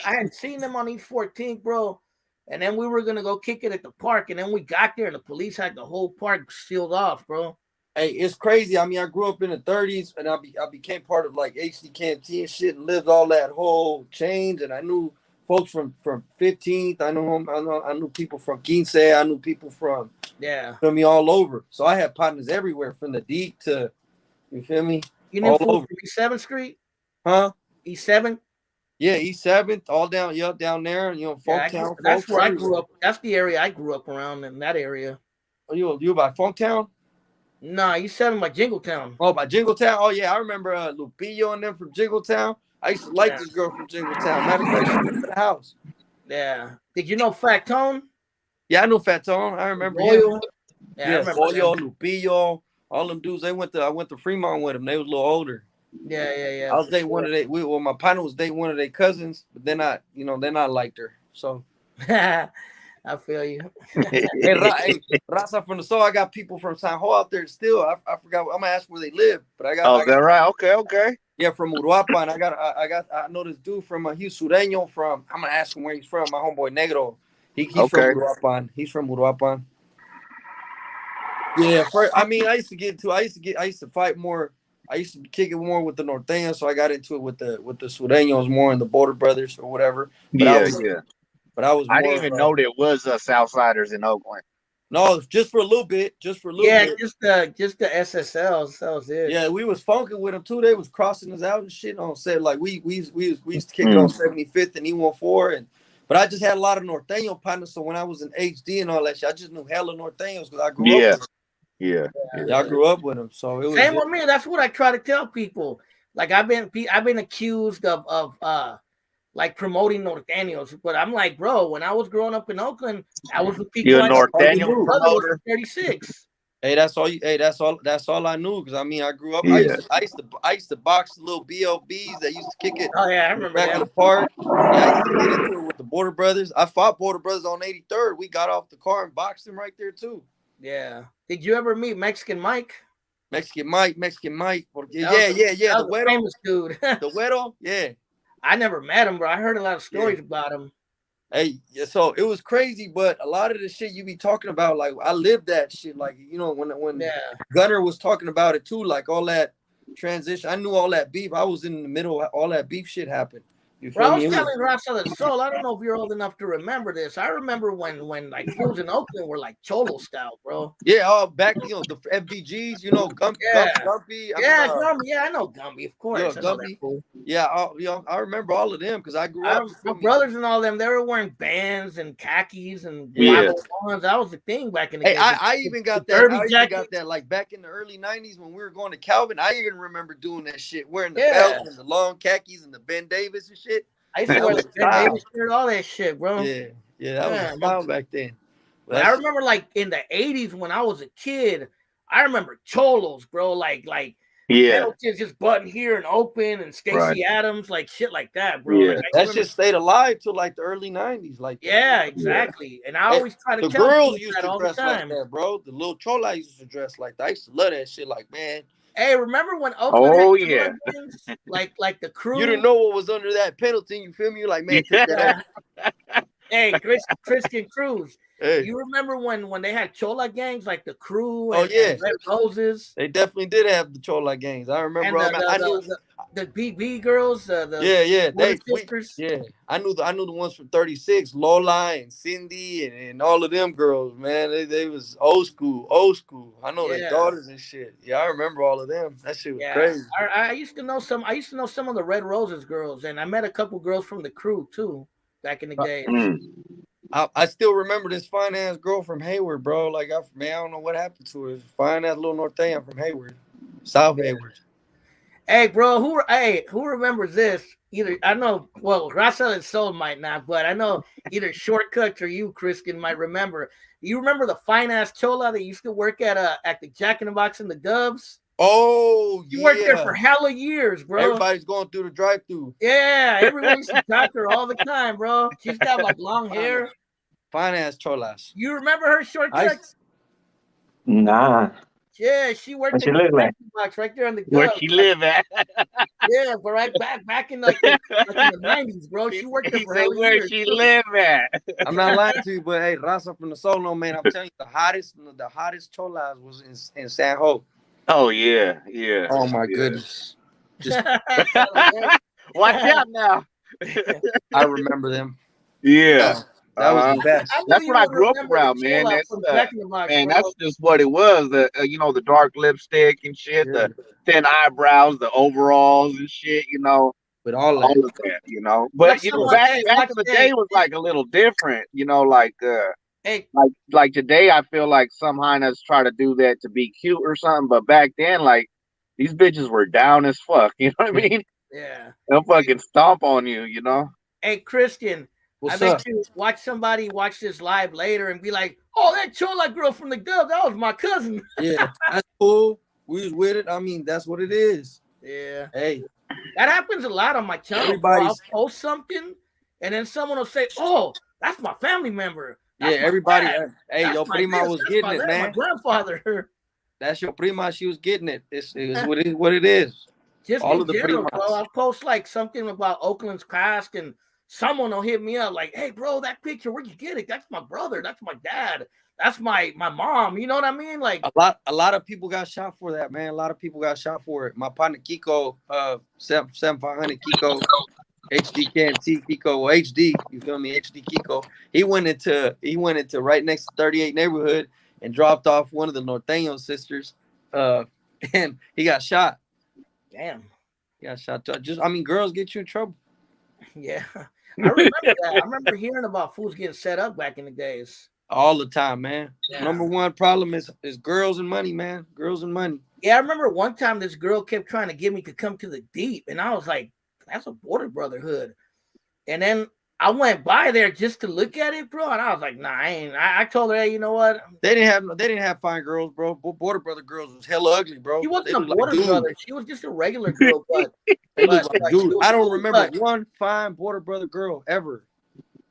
had seen them on East 14th, bro, and then we were gonna go kick it at the park, and then we got there, and the police had the whole park sealed off, bro. Hey, it's crazy. I mean, I grew up in the 30s, and I became part of like HD Canteen shit, and lived all that whole change, and I knew folks from 15th. I knew people from Quince. I knew people from feel me all over. So I had partners everywhere from the deep to you feel me. You know, all over East 7th Street, huh? East 7th. Yeah, East 7th, all down down there. You know, Funktown. That's where I grew up. That's the area I grew up around in that area. Oh, you by Funktown? Nah, East 7 by Jingletown. Oh, by Jingletown. Oh yeah, I remember Lupillo and them from Jingletown. I used to like this girl from Jingletown. Matter of fact, she lived in the house. Yeah. Did you know Fat Tone? Yeah, I knew Fat Tone. I remember him. Yeah, Boyo, Lupillo, all them dudes. I went to Fremont with them. They was a little older. Yeah. I was dating one of my partner was dating one of their cousins, but then I liked her. So I feel you. Hey, Raza from the soul. I got people from San Juan out there still. I forgot. I'm gonna ask where they live, but I got. Oh, that right? Okay. Yeah, from Uruapan. I know this dude from he's Sureño from. I'm gonna ask him where he's from. My homeboy Negro. He's from Uruapan. He's from Uruapan. Yeah, I used to fight more. I used to kick it more with the Norteños, so I got into it with the Sureños more and the Border Brothers or whatever. But I didn't even know there was Southsiders in Oakland. No, just for a little bit. Just the SSLs. That was it. Yeah, we was funking with them too. They was crossing us out and shit on set. Like we used to kick it on 75th and E14 but I just had a lot of Norteño partners. So when I was in HD and all that shit, I just knew hella Norteños because I grew up with them. Yeah, I grew up with them. So it was same with me. That's what I try to tell people. Like I've been accused of like promoting Norteños, but I'm like, bro, when I was growing up in Oakland, I was with people. You're a Norteño promoter. 36. Hey, that's all you. Hey, That's all I knew. Because I mean, I grew up. Yeah. I used to box the little BLBs that used to kick it Oh yeah, I in the remember back of them. the park. Yeah, I used to get into it with the Border Brothers. I fought Border Brothers on 83rd. We got off the car and boxed them right there too. Yeah. Did you ever meet Mexican Mike? Mexican Mike. That was Yeah. that The was a Güero, famous dude. the Güero. Yeah, I never met him, bro. I heard a lot of yeah. stories about him. Hey, yeah, so it was crazy, but a lot of the shit you be talking about, like I lived that shit. Like, you know, when Yeah. Gunner was talking about it too, like all that transition. I knew all that beef. I was in the middle of all that beef shit happened. You Bro, feel I me? was It was, telling Rafa the Soul. I don't know if you're old enough to remember this. I remember when like fools in Oakland were like cholo style, bro. yeah, all back, you know, the FBGs, you know, Yeah. Gumpy. Yeah, Gumby. Yeah, I know Gumby, of You know, course. I know that Gumpy. fool. Yeah, you know, I remember all of them because I grew up. You My feel me? brothers and all them, they were wearing bands and khakis and Yeah. 501s. That was the thing back in the Hey, day. I even got the that. derby I even jackets. got that like back in the early 90s when we were going to Calvin. I even remember doing that shit, wearing the Yeah. belt and the long khakis and the Ben Davis and shit. I used to That wear was the Ben style. Davis shirt, all that shit, bro. Yeah, that was Yeah, a style back then. but I remember like in the 80s when I was a kid, I remember cholos, bro. Like Yeah. Pendleton's just button here and open and Stacey Right. Adams, like shit like that, bro. Yeah. Like I that remember, shit stayed alive till like the early 90s. Like yeah, exactly. And I Hey, always try to the tell girls people used that to all the dress like time. that, bro. The little chola used to dress like that. I used to love that shit. Like, man, Hey, remember when Oakland Oh had yeah. chola gangs? Like the crew? you didn't know what was under that Pendleton. You feel me? You're like, man, take that off. Hey, Christian Cruz. Hey. You remember when they had chola gangs like the crew Oh, and, yeah. and Red Roses They definitely did have the chola gangs. I remember. and I knew. the BB girls, the Yeah. Wonder sisters. I knew the ones from 36, Lola and Cindy and all of them girls, man. They was old school. I know their Yeah. daughters and shit. Yeah, I remember all of them. That shit was Yeah, crazy. I used to know some. I used to know some of the Red Roses girls, and I met a couple girls from the crew too back in the day. I still remember this fine ass girl from Hayward, bro. Like, I don't know what happened to her. Fine ass little Northern from Hayward, South Hayward. Hey, bro, who remembers this? Either I know. Well, Rassel and Soul might not, but I know either Shortcuts or you, Christian, might remember. You remember the fine ass chola that used to work at the Jack in the Box and the Doves? Oh, You worked there for hella years, bro. Everybody's going through the drive-through. Yeah, everyone used to talk to her all the time, bro. She's got like long hair. Fine ass cholas. You remember her, Shortcuts? Nah. Yeah, she worked What at she the look like? box right there on the Where Doves. she live at? Yeah, but right back in like in the 90s, bro. She worked there He for said, hella where years. she too. live at? I'm not lying to you, but hey, Raza from the Solo, man, I'm telling you, the hottest cholas was in San Ho. Oh yeah, yeah. Oh my yeah. goodness. Just Watch out now. I remember them. Yeah. That was the best. That's what I grew up around, man. That's man, that's just what it was. The you know, the dark lipstick and shit, Yeah. the thin eyebrows, the overalls and shit. You know, With all all that. of that. You know, but you know, back in the day was like a little different. You know, like like today, I feel like some hyenas try to do that to be cute or something, but back then, like these bitches were down as fuck. You know what I mean? Yeah. They'll fucking stomp on you. You know. Hey, Christian. What's I bet up? you watch this live later and be like, "Oh, that chola girl from the Dove, that was my cousin." Yeah, that's cool. We was with it. I mean, that's what it is. Yeah. Hey, that happens a lot on my channel. I'll post something, and then someone will say, "Oh, that's my family member." That's everybody. Dad. Hey, that's your prima was getting it, man. My grandfather. That's your prima. She was getting it. It's what it is. Just all in of the general, primas. bro. I'll post like something about Oakland's past, and someone will hit me up like, "Hey, bro, that picture, where'd you get it? That's my brother. That's my dad. That's my mom." You know what I mean? Like a lot of people got shot for that, man. A lot of people got shot for it. My partner Kiko, 7500 Kiko, HD KMT Kiko, HD. You feel me? HD Kiko. He went into right next to 38 neighborhood and dropped off one of the Norteño sisters, and he got shot. Damn. He got shot. Girls get you in trouble. Yeah, I remember that. I remember hearing about fools getting set up back in the days. All the time, man. Yeah. Number one problem is girls and money, man. Girls and money. Yeah, I remember one time this girl kept trying to get me to come to the deep, and I was like, "That's a border brotherhood." And then I went by there just to look at it, bro, and I was like, nah, I ain't. I told her, hey, you know what? They didn't have fine girls, bro. Border Brother girls was hella ugly, bro. She They wasn't a look like border dudes. brother. She was just a regular girl, They look but like she dudes. was I don't cool. remember But one fine Border Brother girl ever.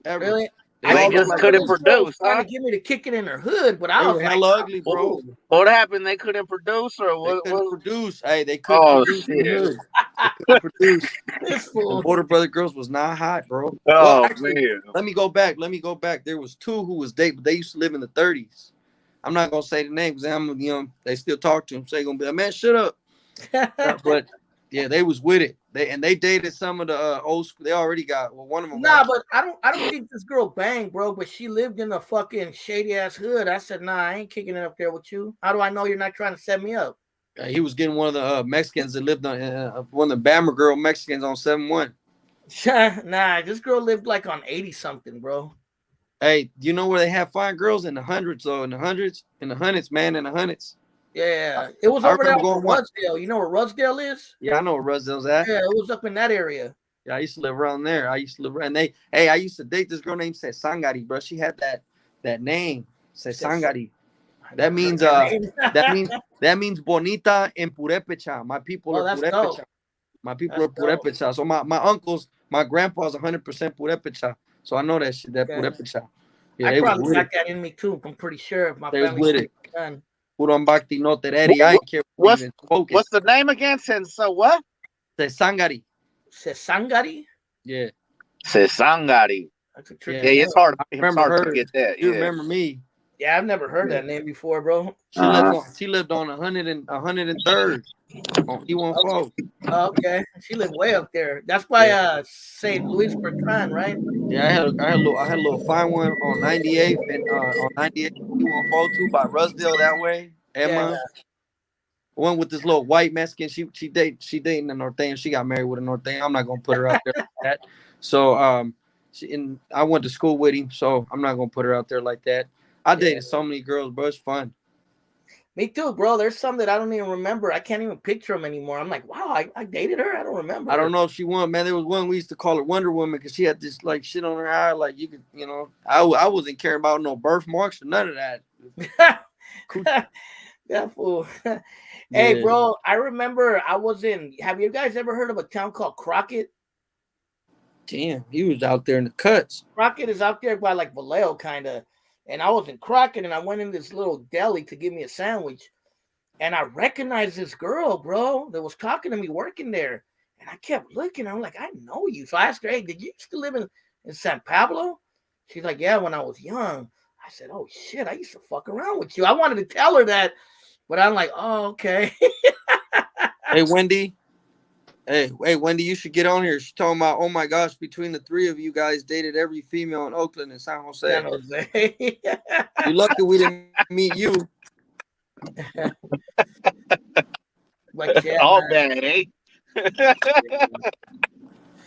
really, They They all look just like couldn't this girl was produce, trying huh? to get me to kick it in her hood, but I they was were like, hella I'm ugly, bro. cool. What happened? They couldn't produce, or They what? couldn't produce. Hey, they couldn't Oh produce in the shit! hood. They couldn't produce. This And fool. Border Brother girls was not hot, bro. Well, Oh actually, man! let me go back. There was two who was dating, but they used to live in the 30s. I'm not gonna say the names. They still talk to him. So they gonna be like, man, shut up. But yeah, they was with it. They dated some of the old school. They already got one of them Nah, got. but I don't think this girl banged, bro. But she lived in a fucking shady ass hood. I said, nah, I ain't kicking it up there with you. How do I know you're not trying to set me up? He was getting one of the Mexicans that lived on one of the Bama girl Mexicans on 7-1. Nah, this girl lived like on 80 something, bro. Hey, you know where they have fine girls in the hundreds? So in the hundreds, man, in the hundreds. Yeah, it was I over there remember off going of one. Rudsdale. You know where Rudsdale is? Yeah, I know where Rosdale's at. Yeah, it was up in that area. Yeah, I used to live around there. I used to live around. I used to date this girl named Sangari, bro. She had that name, Sangari. I That never heard means that name. that means bonita in Purepecha. My people Oh, are that's dope. Purepecha. My people That's are dope. Purepecha. So my uncles, my grandpa's 100% Purepecha. So I know that shit, that Okay. Purepecha. Yeah, I they was probably with got it. that in me too. I'm pretty sure if my They was family with it. done. Puron Bhakti no tereri. I What, ain't care what they what's even spoken. what's the name again? Since so what? Sangari. Sesangari? Yeah, Sesangari. That's a yeah. tricky Yeah, name. it's hard. I It's remember hard to her. get that. You Yeah. remember me. Yeah, I've never heard Yeah. that name before, bro. Uh huh. She lived on 103rd on E14. Oh, okay. She lived way up there. That's by Yeah. St. Louis Bertrand, right? Yeah, I had a little fine one on 98th and on 98th E14 by Rusdale that way. Yeah. Emma, one with this little white Mexican. She dating a Norteño. She got married with a Norteño. I'm not gonna put her out there like that. So I went to school with him, so I'm not gonna put her out there like that. I Yeah. dated so many girls, bro. It's fun. Me too, bro. There's some that I don't even remember. I can't even picture them anymore. I'm like, wow, I dated her. I don't remember. I don't know if she won, man. There was one we used to call her Wonder Woman because she had this like shit on her eye, like you could, I wasn't caring about no birthmarks or none of that. That fool. Yeah. Hey, bro, I remember I was in. Have you guys ever heard of a town called Crockett? Damn, he was out there in the cuts. Crockett is out there by like Vallejo, kind of. And I was in Crockett, and I went in this little deli to get me a sandwich, and I recognized this girl, bro, that was talking to me working there. And I kept looking. I'm like, I know you. So I asked her, hey, did you used to live in San Pablo? She's like, yeah, when I was young. I said, oh shit, I used to fuck around with you. I wanted to tell her that, but I'm like, oh, okay. Hey, Wendy. Hey, Wendy, you should get on here. She's talking about, oh my gosh, between the three of you guys dated every female in Oakland and San Jose. San Jose. You're lucky we didn't meet you. But yeah, All man. bad, eh?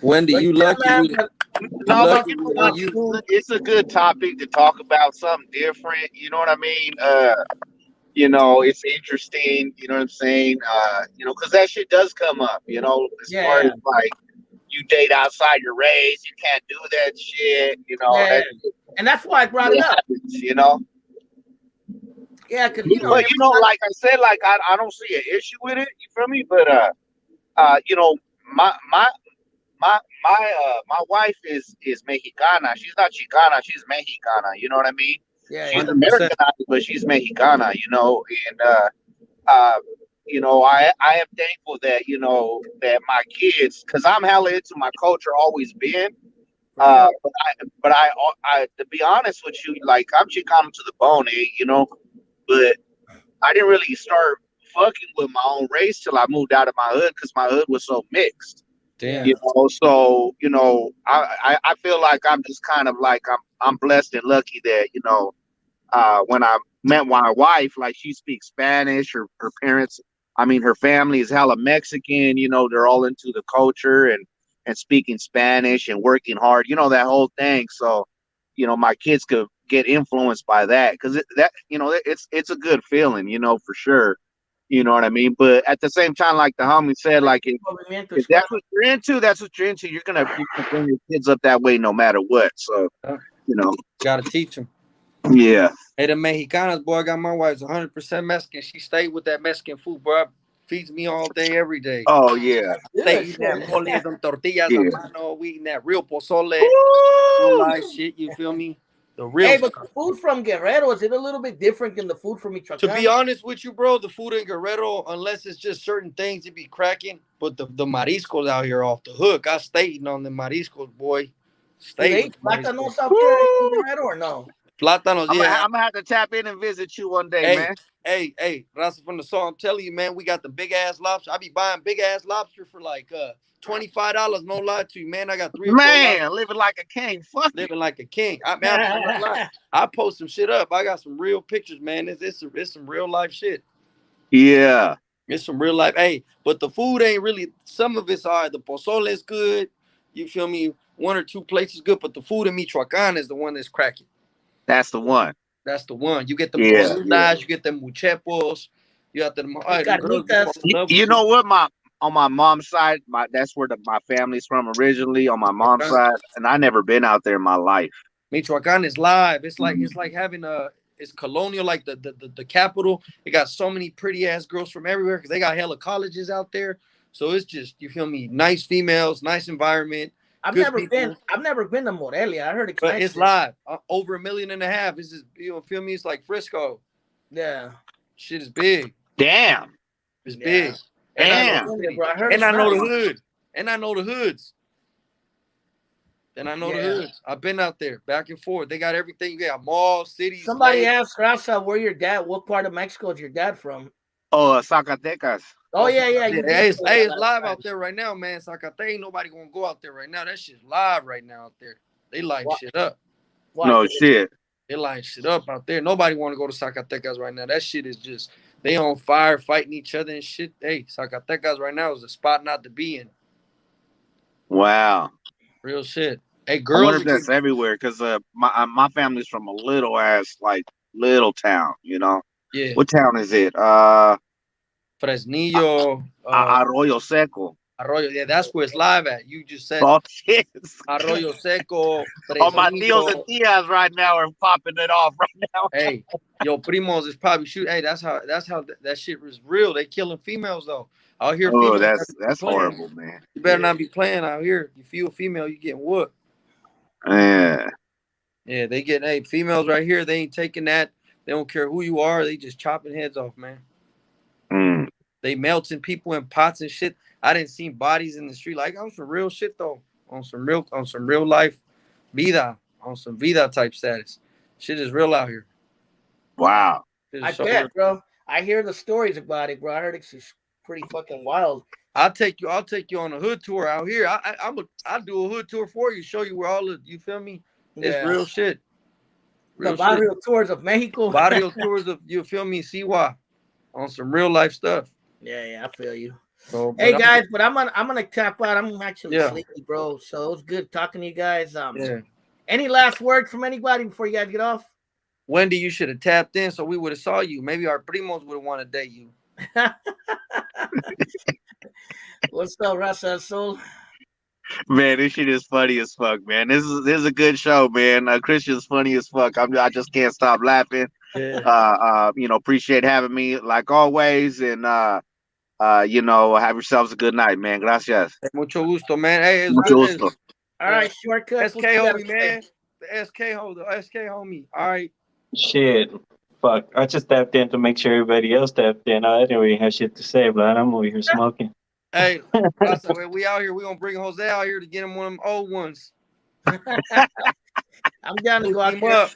Wendy, But you yeah, lucky man. we But No, but about lucky you we know didn't what? meet you. It's a good topic to talk about something different. You know what I mean? It's interesting. You know what I'm saying? Because that shit does come up. As far yeah, as like you date outside your race, you can't do that shit. yeah. That And that's why I brought it shit up. happens. Yeah, because Yeah. But like I said, like I don't see an issue with it. You feel me? But my my my wife is Mexicana. She's not Chicana. She's Mexicana. You know what I mean? yeah, She's yeah. 100%. Americanized, but she's Mexicana. And I am thankful that that my kids, because I'm hella into my culture, always been. For sure. But I to be honest with you, like I'm Chicano to the bone, but I didn't really start fucking with my own race till I moved out of my hood because my hood was so mixed. Damn. Yeah. So I feel like I'm just kind of like I'm blessed and lucky that when I met my wife, like she speaks Spanish. Her parents, I mean, her family is hella Mexican. They're all into the culture and speaking Spanish and working hard. That whole thing. So, my kids could get influenced by that because it's a good feeling. For sure. You know what I mean? But at the same time, like the homie said, like if that's what you're into, that's what you're into. You're gonna bring your kids up that way no matter what. So you know, gotta teach them. yeah. Hey, the Mexicanas, boy, I got my wife's 100% Mexican. She stayed with that Mexican food, bro. Feeds me all day, every day. Oh yeah, Stay eating that mole, them tortillas, yeah. mano. We eating that real pozole, real Woo! life shit. You feel me? The real Hey, but stuff. the food from Guerrero, is it a little bit different than the food from To be Michoacán? honest with you, bro, the food in Guerrero, unless it's just certain things, it be cracking. But the mariscos out here off the hook. I stay eating on the mariscos, boy. Do Stay they with eat the mariscos. plátanos out there in Woo! Guerrero or no? Plátanos, yeah. I'm gonna have to tap in and visit you one day, Hey, man. hey, Rasa from the song. I'm telling you, man, we got the big ass lobster. I be buying big ass lobster for like $25. No lie to you, man. I got 3 or 4 lobsters. Man, living like a king. Fuck you. Living like a king. I'm not lying. I post some shit up. I got some real pictures, man. It's some real life shit. Yeah, It's some real life. Hey, but the food ain't really. Some of it's all right. The pozole is good. You feel me? 1 or 2 places good, but the food in Michoacan is the one that's cracking. that's the one. That's the one. You get them Yeah, coludas, you get them muchepos, you got them. All right, them girls be Carnitas. falling in love with You know what? On my mom's side, that's where my family's from originally. On my mom's Michoacan. side, and I never been out there in my life. Michoacan is live. It's like having it's colonial, like the capital. It got so many pretty ass girls from everywhere because they got hella colleges out there. So it's just, you feel me, nice females, nice environment. I've Good never people. been. I've never been to Morelia. I heard it's But nice. it's live. Over 1.5 million. This is, you know, feel me? It's like Frisco. Yeah. Shit is big. Damn. It's Yeah. big. And Damn. I heard and it's I know nice. the hood. And I know the hoods. And I know the Yeah. hoods. I've been out there, back and forth. They got everything. You got malls, cities. Somebody lakes. asked Raza where your dad, what part of Mexico is your dad from? Oh, Zacatecas. Oh yeah, yeah. You did Hey, say that it's last live time. out there right now, man. Zacate, ain't nobody gonna go out there right now. That shit's live right now out there. They light Why? shit up. Why? No 'Cause shit. They light shit up out there. Nobody want to go to Zacatecas right now. That shit is just, they on fire, fighting each other and shit. Hey, Zacatecas right now is a spot not to be in. Wow. Real shit. Hey, I girls. wonder if that's everywhere because my family's from a little ass little town. You know Yeah. what town is it? Fresnillo. Arroyo Seco. Arroyo. Yeah, that's where it's live at. You just said Oh shit. Arroyo Seco. Oh, my tios and Fresnillo. tias right now are popping it off right now. Hey, yo, primos is probably shoot. Hey, that's how that shit was real. They killing females though. Out here, Oh, females that's playing. horrible, man. You better not be playing out here. You feel female, you getting whooped. Yeah. Yeah, they get, hey, females right here. They ain't taking that. They don't care who you are. They just chopping heads off, man. Mm. They melting people in pots and shit. I didn't see bodies in the street. Like, on some real shit though. On some real life vida. On some vida type status. Shit is real out here. Wow. I bet, bro. I hear the stories about it, bro. I heard it's pretty fucking wild. I'll take you on a hood tour out here. I'll do a hood tour for you, show you where all the, you feel me? It's real shit. The barrio tours of Mexico. Barrio tours of, you feel me, Siwa, on some real life stuff. Yeah, I feel you. So, hey guys, but I'm gonna tap out. I'm actually Yeah. sleepy, bro. So it was good talking to you guys. Yeah. Any last words from anybody before you guys get off? Wendy, you should have tapped in so we would have saw you. Maybe our primos would have wanted to date you. What's up, Rasa Soul? Man, this shit is funny as fuck, man. This is a good show, man. Christian's funny as fuck. I just can't stop laughing. Yeah. You know, appreciate having me like always, and you know, have yourselves a good night, man. Gracias. Mucho gusto, man. Hey, it's Mucho good. gusto. All right, shortcut. SK homie, man. The SK homie. All right. Shit. Fuck. I just tapped in to make sure everybody else tapped in. I didn't really have shit to say, but I'm over here smoking. Hey, we out here. We gonna bring Jose out here to get him one of them old ones. I'm down to go out there.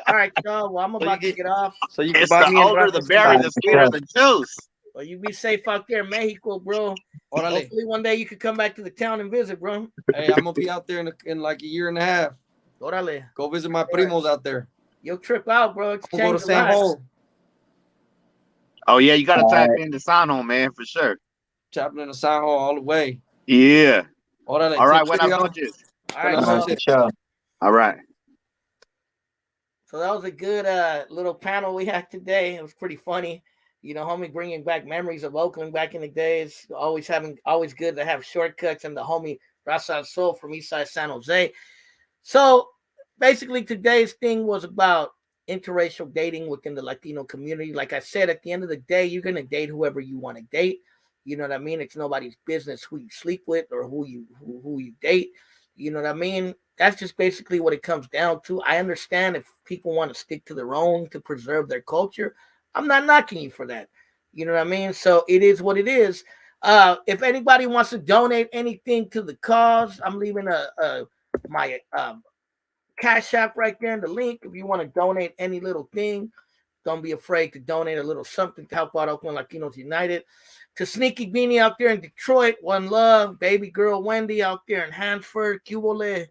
All right, y'all. Well, I'm about to get off. So you can It's buy the me older the berry, the sweeter the juice. Well, you be safe out there in Mexico, bro. Orale. Hopefully one day you could come back to the town and visit, bro. Hey, I'm gonna be out there in like 1.5 years. Orale. Go visit my primos out there. You'll trip out, bro. We'll go to San Jose. Oh yeah, you gotta tap into San Jose, man, for sure. Chopping in the San Jose all the way. Yeah. Orale. All right, buenas noches. All right, all right. So that was a good little panel we had today. It was pretty funny. Homie, bringing back memories of Oakland back in the days. Always good to have shortcuts, and the homie Raza Soul from Eastside San Jose. So basically, today's thing was about interracial dating within the Latino community. Like I said, at the end of the day, you're gonna date whoever you want to date. You know what I mean? It's nobody's business who you sleep with or who you date. You know what I mean? That's just basically what it comes down to. I understand if people want to stick to their own to preserve their culture. I'm not knocking you for that. You know what I mean? So it is what it is. If anybody wants to donate anything to the cause, I'm leaving my Cash App right there in the link. If you want to donate any little thing, don't be afraid to donate a little something to help out Oakland Latinos United. To Sneaky Beanie out there in Detroit, one love. Baby girl Wendy out there in Hanford, Cubole,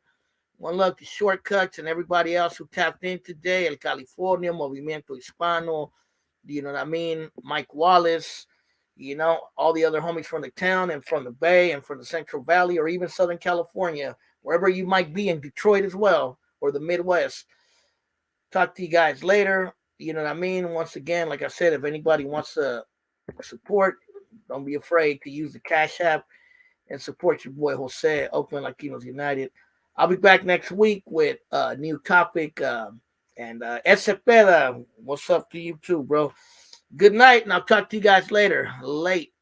one love to Shortcuts and everybody else who tapped in today. El California, Movimiento Hispano, you know what I mean? Mike Wallace, all the other homies from the town and from the Bay and from the Central Valley or even Southern California, wherever you might be in Detroit as well or the Midwest. Talk to you guys later. You know what I mean? Once again, like I said, if anybody wants to support, don't be afraid to use the Cash App and support your boy Jose, Oakland Latinos United. I'll be back next week with a new topic. And Esepeda, what's up to you too, bro? Good night, and I'll talk to you guys later. Late.